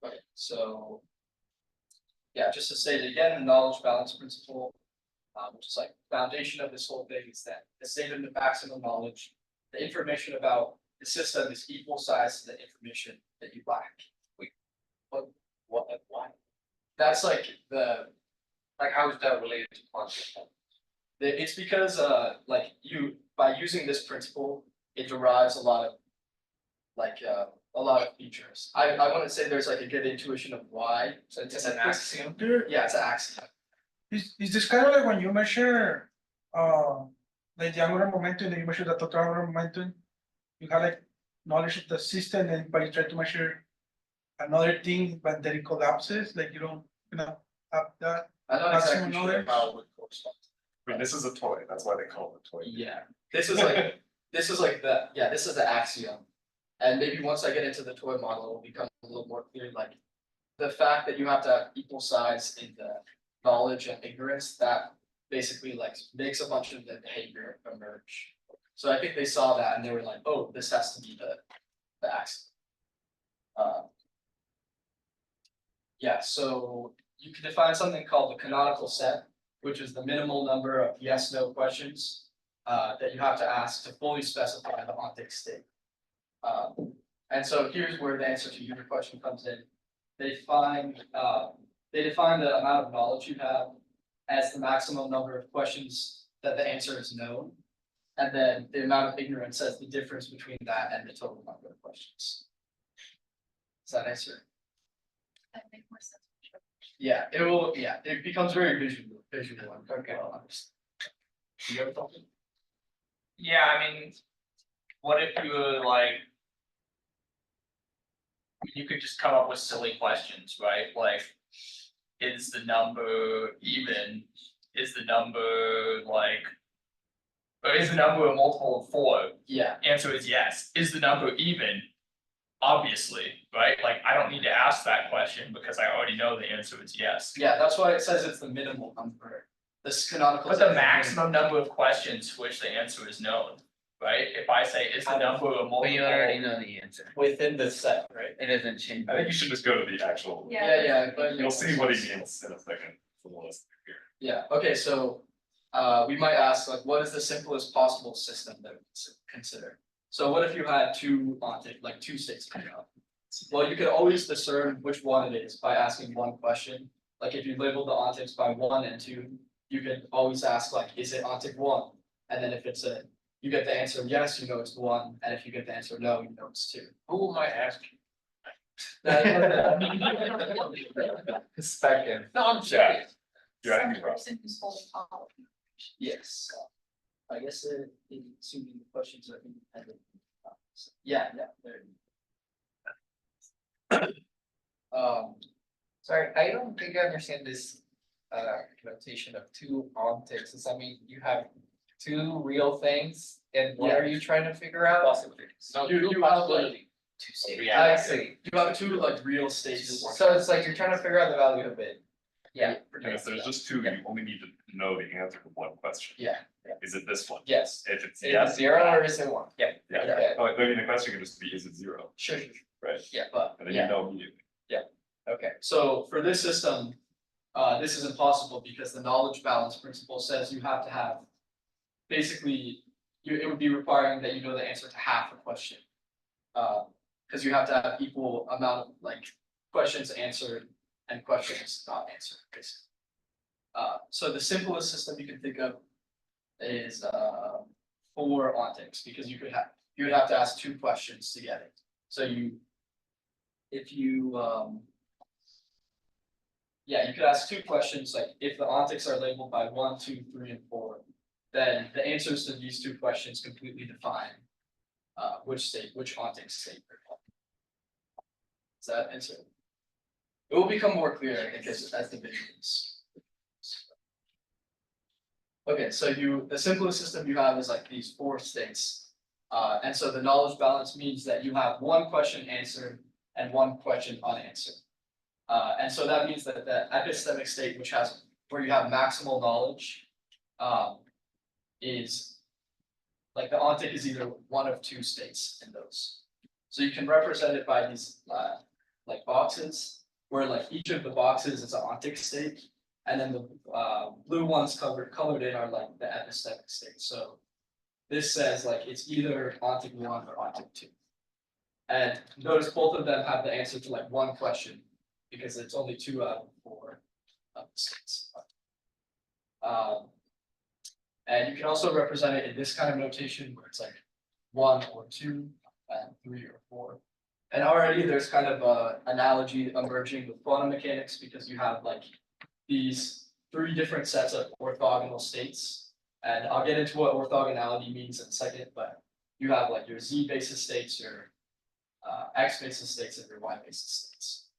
Right, so yeah, just to say it again, the knowledge balance principle, which is like the foundation of this whole thing, is that the state of the maximum knowledge, the information about the system is equal size to the information that you lack. Wait, what, why? That's like How is that related to quantum mechanics? it's because like by using this principle, it derives a lot of features. I wouldn't say there's like a good intuition of why. So it's an axiom. Yeah, it's an axiom. Is this kind of like when you measure the angular momentum and you measure the total angular momentum? You have like knowledge of the system, and but you try to measure another thing, but then it collapses. Like you don't, have that. I'm not Maximum exactly sure knowledge? how it would correspond. I mean, this is a toy, that's why they call it a toy. Yeah, this is the axiom. And maybe once I get into the toy model, it will become a little more clear, like the fact that you have to have equal size in the knowledge and ignorance, that basically like makes a bunch of the behavior emerge. So I think they saw that and they were like, oh, this has to be the axiom. Yeah, so you can define something called the canonical set, which is the minimal number of yes/no questions that you have to ask to fully specify the ontic state. And so here's where the answer to your question comes in. They define the amount of knowledge you have as the maximum number of questions that the answer is known. And then the amount of ignorance as the difference between that and the total number of questions. Does that answer? That makes more sense. Yeah, it becomes very visual and okay, I'll understand. Do you have something? Yeah, I mean, what if you were like, you could just come up with silly questions, right? Like, is the number even? Is the number like, or is the number a multiple of 4? Yeah, Answer is yes. Is the number even? Obviously, right? Like, I don't need to ask that question because I already know the answer is yes. yeah, that's why it says it's the minimal number. This canonical. But the maximum number of questions for which the answer is known, right? If I say, is the number a multiple? But you already know the answer. Within the set, right? It doesn't change. I think you should just go to the actual, Yeah, but you'll see what he means in a second from the list here. yeah, okay, so we might ask, like, what is the simplest possible system that we consider? So what if you had two states coming up? Well, you could always discern which one it is by asking one question. Like if you label the ontics by 1 and 2, you can always ask, like, is it ontic 1? And then if it's you get the answer yes, you know it's 1, and if you get the answer no, you know it's 2. Who am I asking? Second. No, I'm serious. You're Some asking Rob. person who's holding all of them. Yes. I guess assuming the questions are independent. Yeah, there. Sorry, I don't think I understand this notation of two optics. I mean, you have two real things, and what are you trying to figure out? Possibilities. No, You two have possibility. Two states. I Reality. see. You have two like real states. So it's like you're trying to figure out the value of it. Yeah. And if there's just two, you only need to know the answer to one question. Yeah. Is it this one? Yes. If it's Is it yes. zero or is it one? Yeah, Okay. oh, I mean, the question could just be, is it zero, Sure. right? Yeah, but And then you know immediately. Okay. so for this system, this is impossible because the knowledge balance principle says you have to have. Basically, it would be requiring that you know the answer to half a question. Because you have to have equal amount of like questions answered and questions not answered, basically. So the simplest system you can think of is 4 ontics, because you would have to ask 2 questions to get it. So if you you could ask 2 questions, like if the ontics are labeled by 1, 2, 3, and 4, then the answers to these 2 questions completely define which ontic state you're in. Does that answer? It will become more clear, I think, as the visuals. Okay, so the simplest system you have is like these 4 states. And so the knowledge balance means that you have 1 question answered and 1 question unanswered. And so that means that the epistemic state, where you have maximal knowledge, is like the ontic is either one of 2 states in those. So you can represent it by these like boxes, where like each of the boxes is an ontic state, and then the blue ones colored in are like the epistemic state. So this says like it's either ontic 1 or ontic 2. And notice both of them have the answer to like 1 question, because it's only 2 out of 4 of the states. And you can also represent it in this kind of notation where it's like 1 or 2 and 3 or 4. And already there's kind of a analogy emerging with quantum mechanics, because you have like these 3 different sets of orthogonal states. And I'll get into what orthogonality means in a second, but you have like your z basis states, your x basis states, and your y basis states.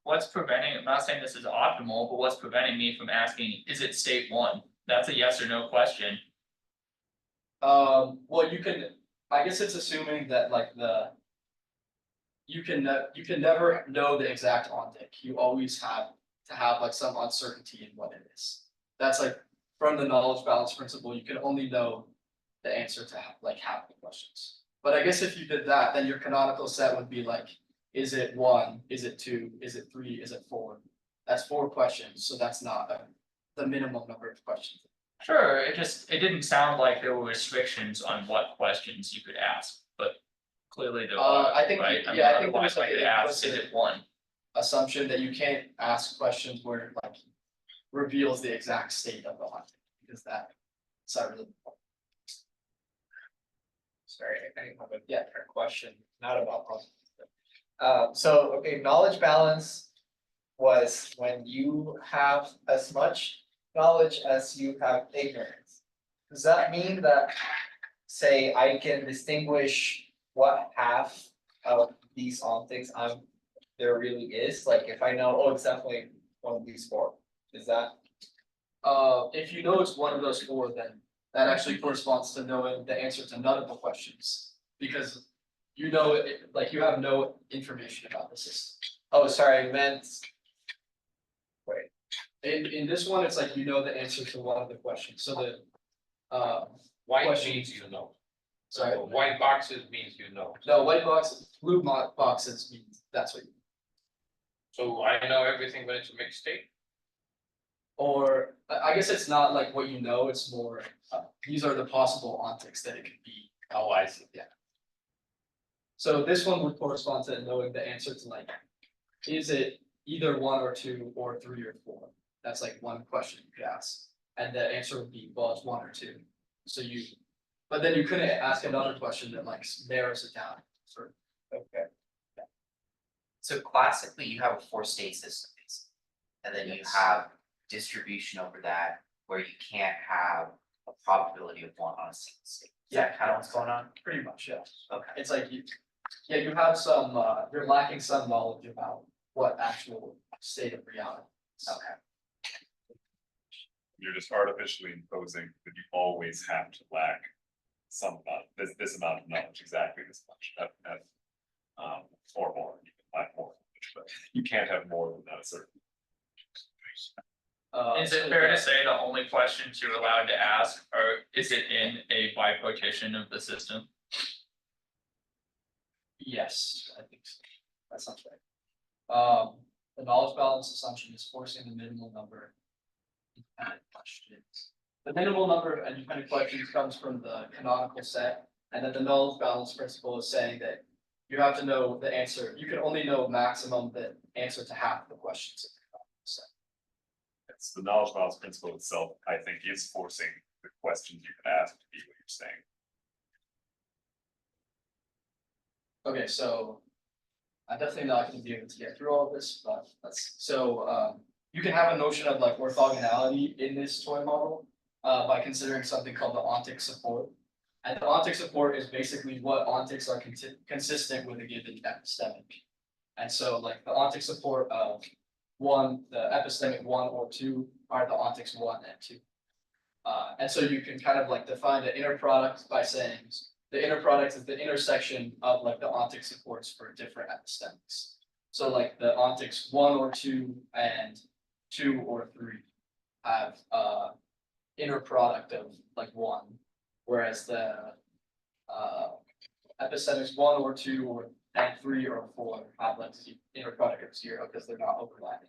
What's preventing, I'm not saying this is optimal, but what's preventing me from asking, is it state 1? That's a yes or no question. Well, I guess it's assuming that like you can never know the exact ontic. You always have to have like some uncertainty in what it is. That's like from the knowledge balance principle, you can only know the answer to like half the questions. But I guess if you did that, then your canonical set would be like, is it 1? Is it 2? Is it 3? Is it 4? That's 4 questions, so that's not the minimum number of questions. Sure, it didn't sound like there were restrictions on what questions you could ask, but clearly there are, I think, right? I mean, yeah, I think otherwise there's I like could an ask, is implicit it 1? assumption that you can't ask questions where it like reveals the exact state of the ontic, because that's not really. Sorry, I have a different question, not about so, okay, knowledge balance was when you have as much knowledge as you have ignorance. Does that mean that, say, I can distinguish what half of these ontics there really is? Like if I know, oh, it's definitely one of these 4, is that? If you know it's one of those 4, then that actually corresponds to knowing the answer to none of the questions, because you know it, like you have no information about the system. Oh, sorry, I meant. Wait. In this one, it's like you know the answer to one of the questions. So the White question- means you know. Sorry. So white boxes means you know. No, blue boxes means that's what. So I know everything when it's a mixed state. Or I guess it's not like what you know. It's more these are the possible ontics that it could be. Oh, I see. Yeah. So this one would correspond to knowing the answer to like, is it either 1 or 2 or 3 or 4? That's like one question you could ask, and the answer would be, well, it's 1 or 2. So but then you couldn't ask another question that like narrows it down. Okay. So classically, you have a 4-state system, basically. And then you Yes. have distribution over that, where you can't have a probability of one on a single state. Is that kind of what's going on? Pretty much, yeah. Okay. It's like you have some, you're lacking some knowledge about what actual state of reality is. Okay. You're just artificially imposing that you always have to lack some amount, this amount of knowledge, exactly this much, or more, you can lack more, but you can't have more than that certain. Is it fair to say the only questions you're allowed to ask is it in a bipartition of the system? Yes, I think so. That sounds right. The knowledge balance assumption is forcing the minimal number of independent questions. The minimal number of independent questions comes from the canonical set, and then the knowledge balance principle is saying that you have to know the answer. You can only know maximum the answer to half the questions in the canonical set. It's the knowledge balance principle itself, I think, is forcing the questions you could ask to be what you're saying. Okay, so I'm definitely not gonna be able to get through all of this, but you can have a notion of like orthogonality in this toy model by considering something called the ontic support. And the ontic support is basically what ontics are consistent with a given epistemic. And so like the ontic support of one, the epistemic 1 or 2 are the ontics 1 and 2. And so you can kind of like define the inner product by saying the inner product is the intersection of like the ontic supports for different epistemics. So like the ontics 1 or 2 and 2 or 3 have inner product of like 1, whereas the epistemics 1 or 2 and 3 or 4 have like the inner product of 0 because they're not overlapping.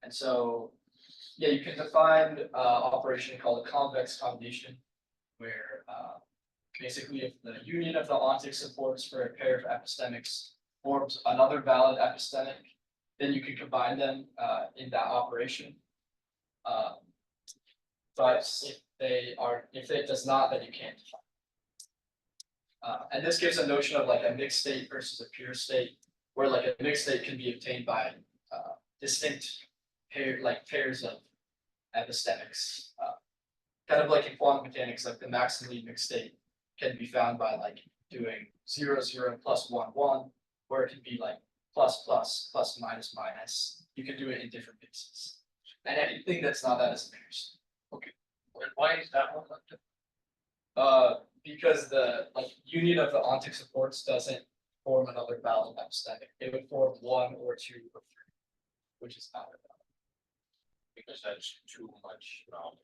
And so, yeah, you can define operation called a convex combination, where basically if the union of the ontic supports for a pair of epistemics forms another valid epistemic, then you can combine them in that operation. But if it does not, then you can't define. And this gives a notion of like a mixed state versus a pure state, where like a mixed state can be obtained by distinct pairs of epistemics. Kind of like in quantum mechanics, like the maximally mixed state can be found by like doing 0, 0 plus 1, 1, or it can be like plus, plus, plus, minus, minus. You can do it in different pieces. And anything that's not that is a pure state. Okay, and why is that one like that? Because the like union of the ontic supports doesn't form another valid epistemic. It would form 1 or 2 or 3, which is not a valid. Because that's too much knowledge.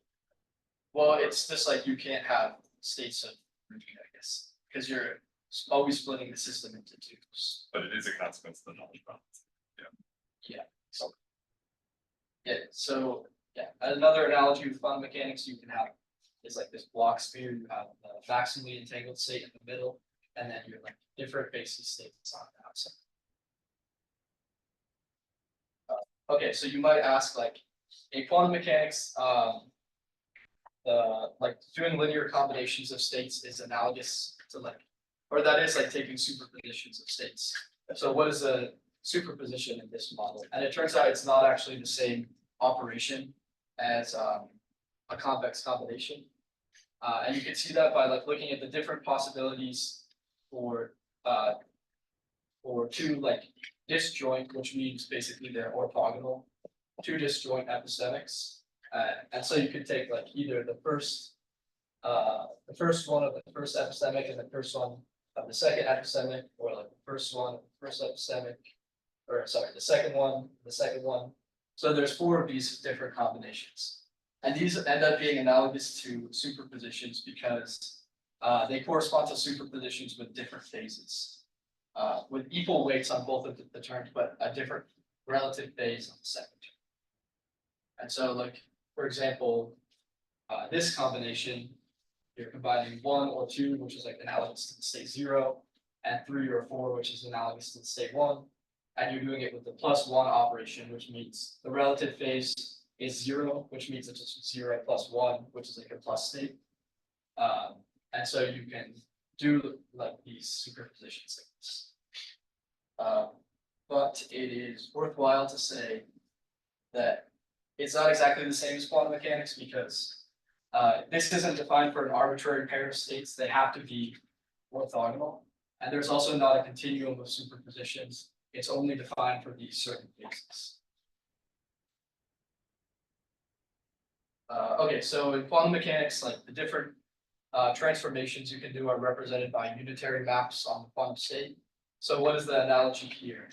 Well, it's just like you can't have states of routine, I guess, because you're always splitting the system into twos. But it is a consequence of the knowledge balance. So another analogy with quantum mechanics you can have is like this block sphere. You have the maximally entangled state in the middle, and then you're like different Basie states on the outside. Okay, so you might ask, like, in quantum mechanics, like doing linear combinations of states is analogous to like, or that is like taking superpositions of states. So what is a superposition in this model? And it turns out it's not actually the same operation as a convex combination. And you can see that by like looking at the different possibilities for two like disjoint, which means basically they're orthogonal, two disjoint epistemics. And so you could take like either the first one of the first epistemic and the first one of the second epistemic, or like the first one of the first epistemic, or sorry, the second one. So there's 4 of these different combinations. And these end up being analogous to superpositions because they correspond to superpositions with different phases. With equal weights on both of the terms, but a different relative phase on the second term. And so like, for example, this combination, you're combining 1 or 2, which is like analogous to the state 0, and 3 or 4, which is analogous to the state 1. And you're doing it with the +1 operation, which means the relative phase is 0, which means it's just 0 plus 1, which is like a plus state. And so you can do like these superposition states. But it is worthwhile to say that it's not exactly the same as quantum mechanics because this isn't defined for an arbitrary pair of states, they have to be orthogonal. And there's also not a continuum of superpositions, it's only defined for these certain cases. Okay, so in quantum mechanics, like the different transformations you can do are represented by unitary maps on the quantum state. So what is the analogy here?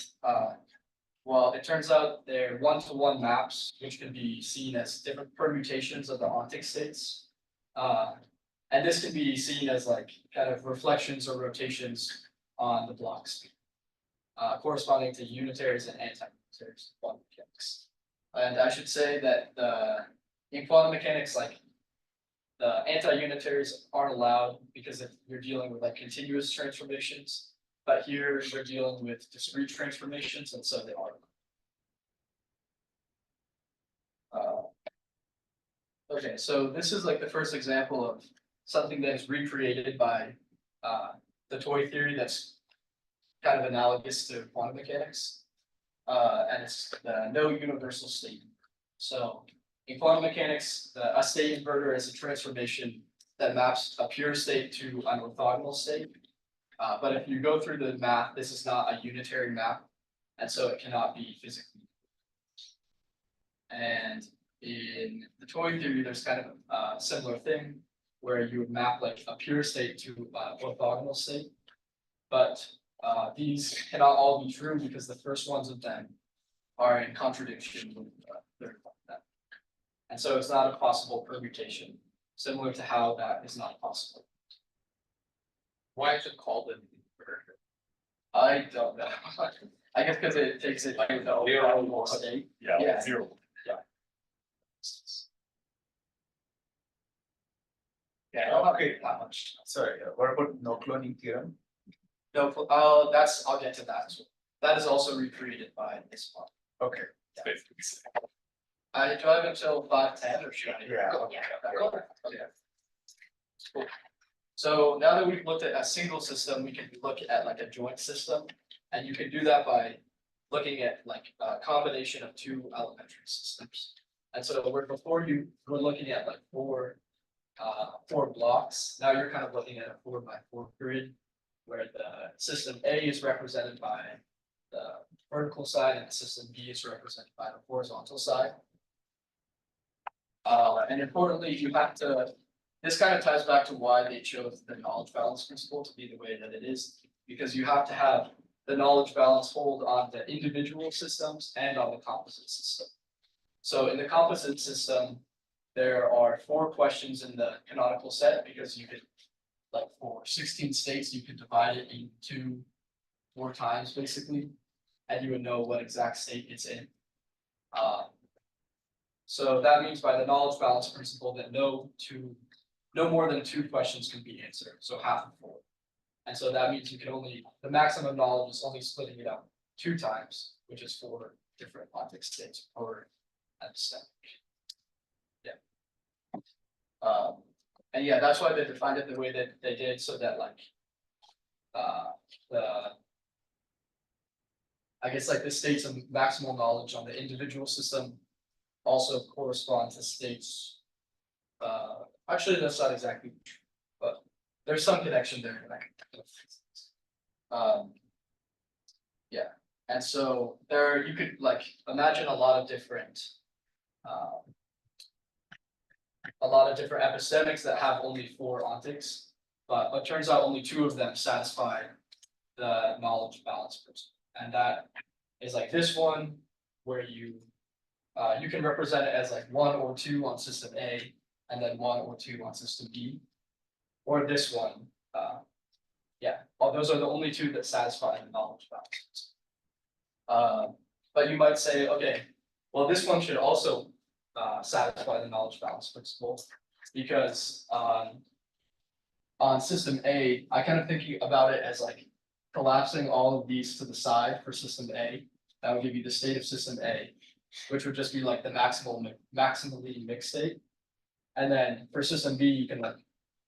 Well, it turns out they're one-to-one maps, which can be seen as different permutations of the ontic states. And this can be seen as like kind of reflections or rotations on the Bloch sphere, corresponding to unitaries and anti-unitaries in quantum mechanics. And I should say that in quantum mechanics, like the anti-unitaries aren't allowed because if you're dealing with like continuous transformations, but here we're dealing with discrete transformations, and so they are. Okay, so this is like the first example of something that is recreated by the toy theory that's kind of analogous to quantum mechanics. And it's the no universal state. So in quantum mechanics, a state inverter is a transformation that maps a pure state to an orthogonal state. But if you go through the math, this is not a unitary map, and so it cannot be physically. And in the toy theory, there's kind of a similar thing where you would map like a pure state to an orthogonal state. But these cannot all be true because the first ones of them are in contradiction with the third one. And so it's not a possible permutation, similar to how that is not possible. Why is it called an inverter? I don't know. I guess because it takes it to the orthogonal state. Yeah. Zero. Yeah, I don't have that much. Sorry, what about no cloning theorem? No, I'll get to that as well. That is also recreated by this one. Okay, It's basically the same. I drive until 5:10 or should I? yeah, Okay. Cool. So now that we've looked at a single system, we can look at like a joint system. And you can do that by looking at like a combination of two elementary systems. And so before you were looking at like four blocks. Now you're kind of looking at a 4x4 grid where the system A is represented by the vertical side and the system B is represented by the horizontal side. And importantly, you have to, this kind of ties back to why they chose the knowledge balance principle to be the way that it is, because you have to have the knowledge balance hold on the individual systems and on the composite system. So in the composite system, there are 4 questions in the canonical set because you could, like for 16 states, you could divide it into 4 times basically, and you would know what exact state it's in. So that means by the knowledge balance principle that no more than 2 questions can be answered, so half of 4. And so that means you can only, the maximum knowledge is only splitting it up 2 times, which is 4 different logic states per epistemic. And yeah, that's why they defined it the way that they did, so that like I guess like the states of maximal knowledge on the individual system also correspond to states. Actually, that's not exactly true, but there's some connection there. Yeah, and so there you could like imagine a lot of different epistemics that have only 4 ontics, but it turns out only 2 of them satisfy the knowledge balance principle. And that is like this one, where you can represent it as like 1 or 2 on system A, and then 1 or 2 on system B. Or this one, well, those are the only 2 that satisfy the knowledge balance. But you might say, okay, well, this one should also satisfy the knowledge balance principle, because on system A, I kind of thinking about it as like collapsing all of these to the side for system A. That would give you the state of system A, which would just be like the maximally mixed state. And then for system B, you can like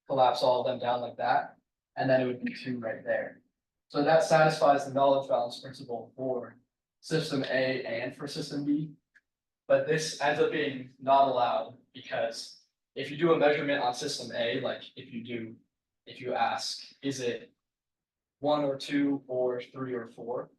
collapse all of them down like that, and then it would be 2 right there. So that satisfies the knowledge balance principle for system A and for system B. But this ends up being not allowed because if you do a measurement on system A, like if you ask, is it 1 or 2 or 3 or 4?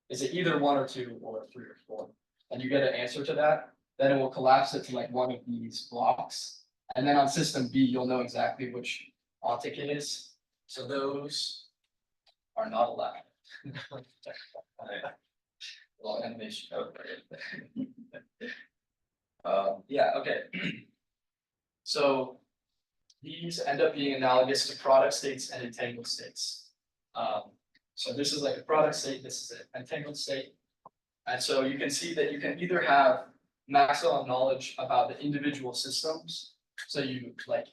Is it either 1 or 2 or 3 or 4? And you get an answer to that, then it will collapse it to like one of these blocks. And then on system B, you'll know exactly which ontic it is. So those are not allowed. Little animation. Yeah, okay. So these end up being analogous to product states and entangled states. So this is like a product state, this is an entangled state. And so you can see that you can either have maximum knowledge about the individual systems. So you like,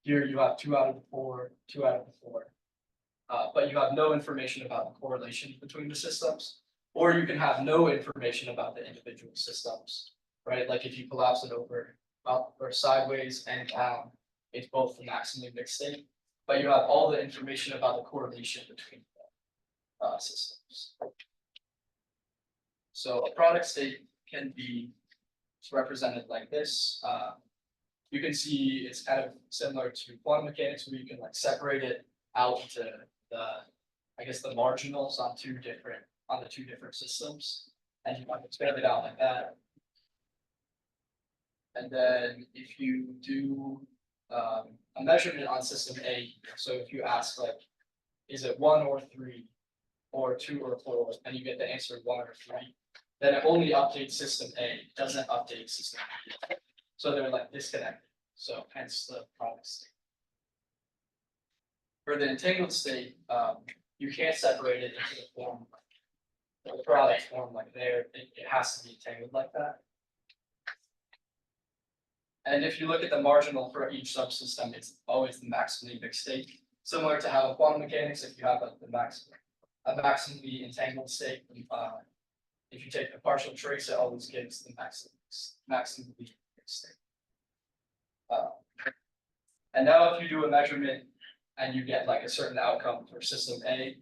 here you have 2 out of the 4, 2 out of the 4. But you have no information about the correlation between the systems. Or you can have no information about the individual systems, right? Like if you collapse it over up or sideways and down, it's both the maximally mixed state, but you have all the information about the correlation between the systems. So a product state can be represented like this. You can see it's kind of similar to quantum mechanics where you can like separate it out into the, I guess the marginals on the two different systems. And you can expand it out like that. And then if you do a measurement on system A, so if you ask like, is it 1 or 3 or 2 or 4, and you get the answer 1 or 3, then it only updates system A, it doesn't update system B. So they're like disconnected, so hence the product state. For the entangled state, you can't separate it into the form, the product form like there, it has to be entangled like that. And if you look at the marginal for each subsystem, it's always the maximally mixed state. Similar to how in quantum mechanics, if you have a maximally entangled state, if you take the partial trace, it always gives the maximally mixed state. And now if you do a measurement and you get like a certain outcome for system A,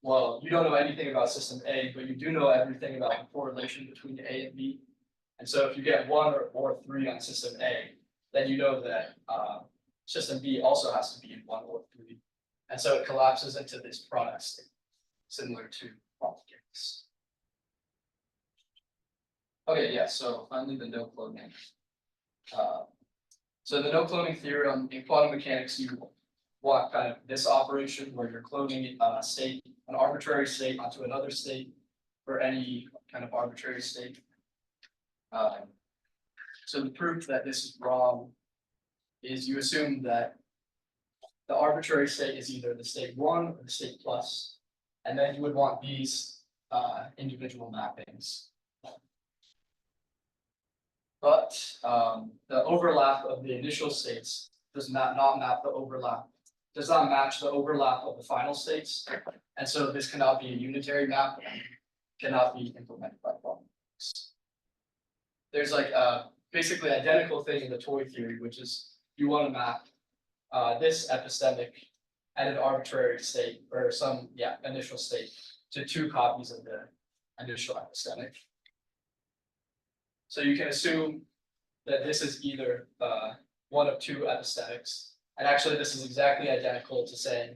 well, you don't know anything about system A, but you do know everything about the correlation between A and B. And so if you get 1 or 3 on system A, then you know that system B also has to be in 1 or 3. And so it collapses into this product state, similar to quantum mechanics. Okay, yeah, so finally the no cloning. So the no cloning theorem in quantum mechanics, you want kind of this operation where you're cloning a state, an arbitrary state onto another state for any kind of arbitrary state. So the proof that this is wrong is you assume that the arbitrary state is either the state 1 or the state plus, and then you would want these individual mappings. But the overlap of the initial states does not map the overlap, does not match the overlap of the final states, and so this cannot be a unitary map, cannot be implemented by quantum mechanics. There's like a basically identical thing in the toy theory, which is you want to map this epistemic at an arbitrary state or some initial state to 2 copies of the initial epistemic. So you can assume that this is either one of 2 epistemics, and actually this is exactly identical to saying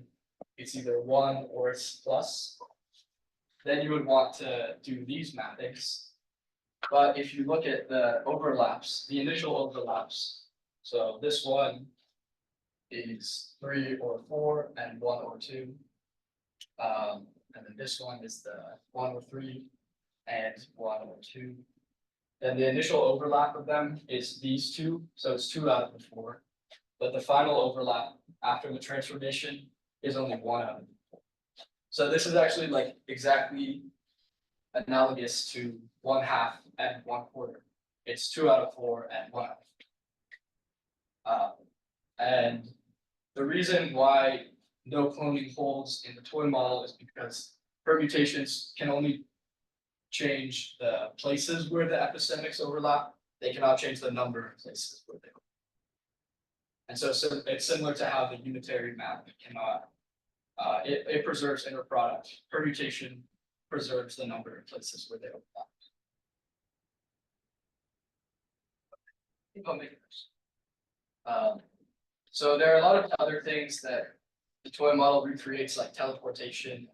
it's either 1 or it's plus. Then you would want to do these mappings. But if you look at the overlaps, the initial overlaps, so this one is 3 or 4 and 1 or 2. And then this one is the 1 or 3 and 1 or 2. Then the initial overlap of them is these 2, so it's 2 out of the 4. But the final overlap after the transformation is only 1 out of the 4. So this is actually like exactly analogous to 1/2 and 1/4. It's 2 out of 4 and 1 out of 4. And the reason why no cloning holds in the toy model is because permutations can only change the places where the epistemics overlap. They cannot change the number of places where they overlap. And so it's similar to how the unitary map cannot, it preserves inner product. Permutation preserves the number of places where they overlap. I'll make it first. So there are a lot of other things that the toy model recreates, like teleportation.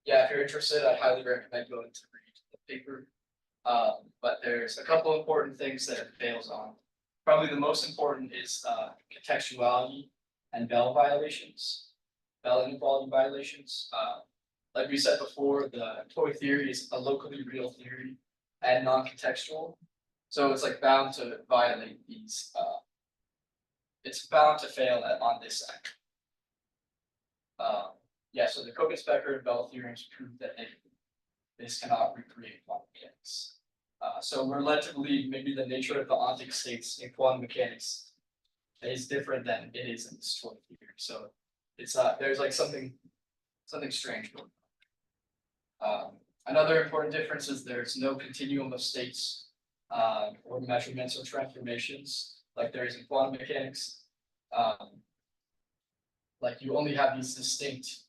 Yeah, if you're interested, I highly recommend going to read the paper. But there's a couple important things that it fails on. Probably the most important is contextuality and Bell violations, Bell inequality violations. Like we said before, the toy theory is a locally real theory and non-contextual. So it's like bound to violate these, it's bound to fail on this side. Yeah, so the Kogan-Specker and Bell theorems prove that this cannot recreate quantum mechanics. So we're led to believe maybe the nature of the ontic states in quantum mechanics is different than it is in this toy theory. So it's there's like something strange going on. Another important difference is there's no continuum of states or measurements or transformations like there is in quantum mechanics. Like you only have these distinct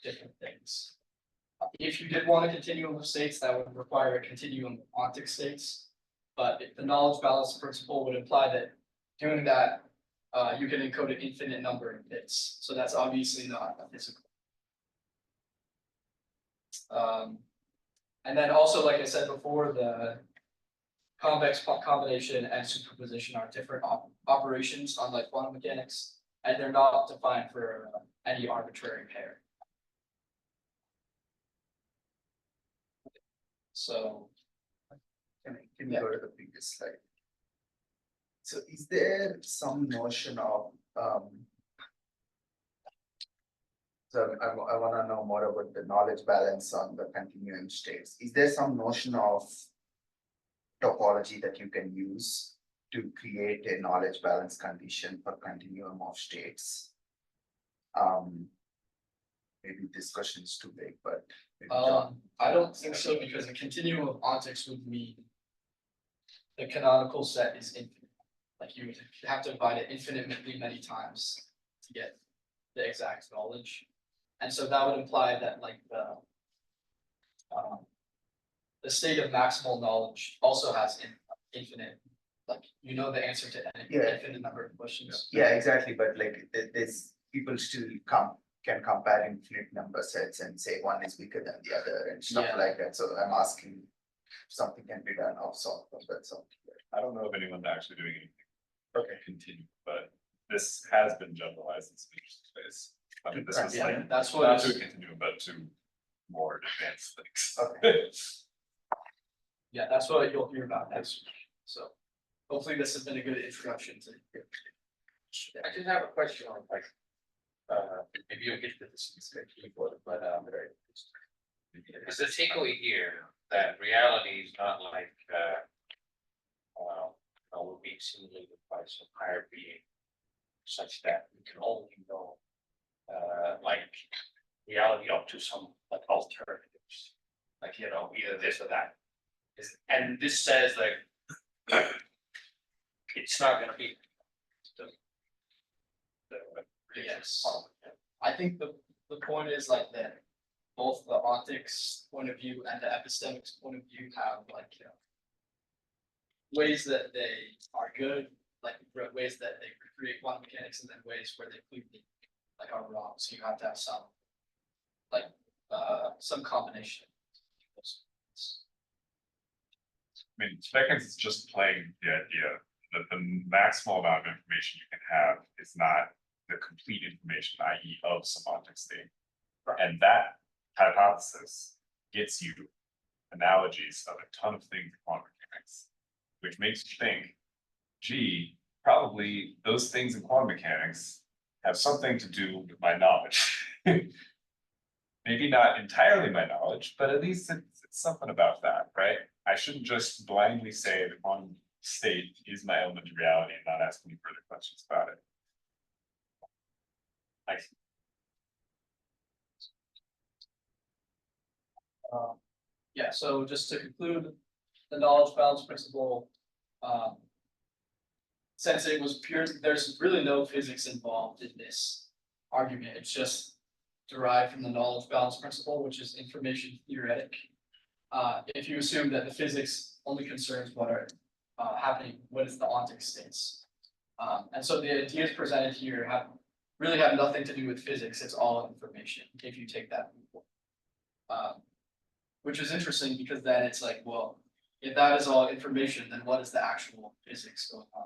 different things. If you did want a continuum of states, that would require a continuum of ontic states. But if the knowledge balance principle would imply that doing that, you can encode an infinite number of bits. So that's obviously not a physical. And then also, like I said before, the convex combination and superposition are different operations, unlike quantum mechanics, and they're not defined for any arbitrary pair. So, Can you go to the previous slide? So is there some notion of, so I wanna know more about the knowledge balance on the continuum states. Is there some notion of topology that you can use to create a knowledge balance condition for continuum of states? Maybe this question is too big, but. maybe John. I don't think so, because a continuum of ontics would mean the canonical set is infinite. Like you would have to divide it infinitely many times to get the exact knowledge. And so that would imply that like the state of maximal knowledge also has infinite, like you know the answer to an infinite number of questions. Yeah, exactly, but like there's people still can compare infinite number sets and say one is bigger than the other and stuff Yeah. like that. So I'm asking if something can be done of sort of that sort. I don't know of anyone actually doing anything. Okay. Continue, but this has been generalized in speech space. I mean, this is Yeah, like, that's what not to a it's, continuum, but to more advanced things. Okay. yeah, that's what you'll hear about next week. So hopefully this has been a good introduction to. I just have a question on like, maybe you'll get to this in the keyboard, but is the takeaway here that reality is not like, we're being simulated by some higher being such that we can only know, like reality up to some like alternatives, like, either this or that. And this says like, it's not gonna be. Yes. I think the point is like that both the ontics point of view and the epistemics point of view have like, ways that they are good, like ways that they create quantum mechanics, and then ways where they completely like are wrong. So you have to have some like some combination. I mean, Speckins is just playing the idea that the maximal amount of information you can have is not the complete information, i.e. of semantic state. And that hypothesis gets you analogies of a ton of things in quantum mechanics, which makes you think, gee, probably those things in quantum mechanics have something to do with my knowledge. Maybe not entirely my knowledge, but at least it's something about that, right? I shouldn't just blindly say the quantum state is my elementary reality and not ask any further questions about it. Nice. Yeah, so just to conclude, the knowledge balance principle, since it was pure, there's really no physics involved in this argument. It's just derived from the knowledge balance principle, which is information theoretic. if you assume that the physics only concerns what are happening, what is the ontic states. And so the ideas presented here really have nothing to do with physics, it's all information, if you take that viewpoint. Which is interesting because then it's like, well, if that is all information, then what is the actual physics going on?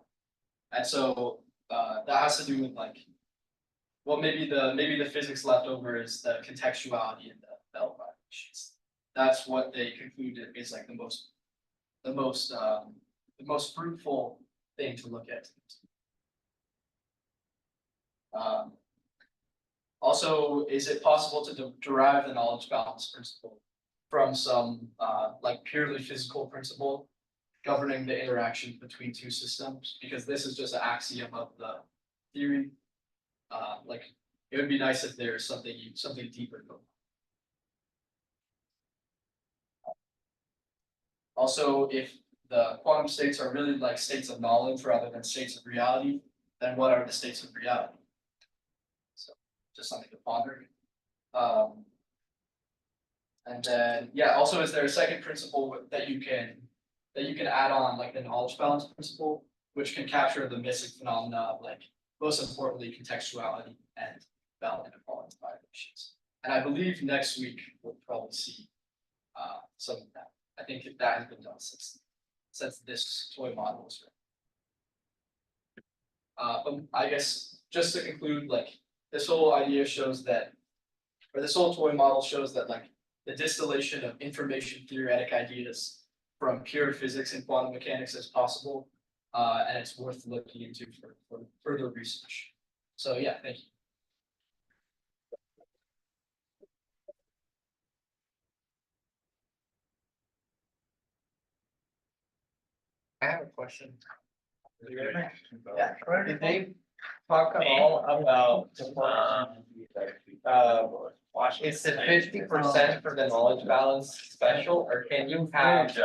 And so that has to do with like, well, maybe the physics left over is the contextuality in the bell violations. That's what they concluded is like the most fruitful thing to look at. Also, is it possible to derive the knowledge balance principle from some like purely physical principle governing the interaction between two systems? Because this is just an axiom of the theory. Like it would be nice if there's something deeper going on. Also, if the quantum states are really like states of knowledge rather than states of reality, then what are the states of reality? So just something to ponder. And then, yeah, also is there a second principle that you can add on, like the knowledge balance principle, which can capture the missing phenomena of like, most importantly, contextuality and Bell inequality violations. And I believe next week we'll probably see some of that. I think that has been done since this toy model was written. But I guess just to conclude, like this whole idea shows that, or this whole toy model shows that like the distillation of information theoretic ideas from pure physics and quantum mechanics is possible, and it's worth looking into for further research. So yeah, thank you. I have a question. Yeah, did they talk at all about, is the 50% for the knowledge balance special, or can you have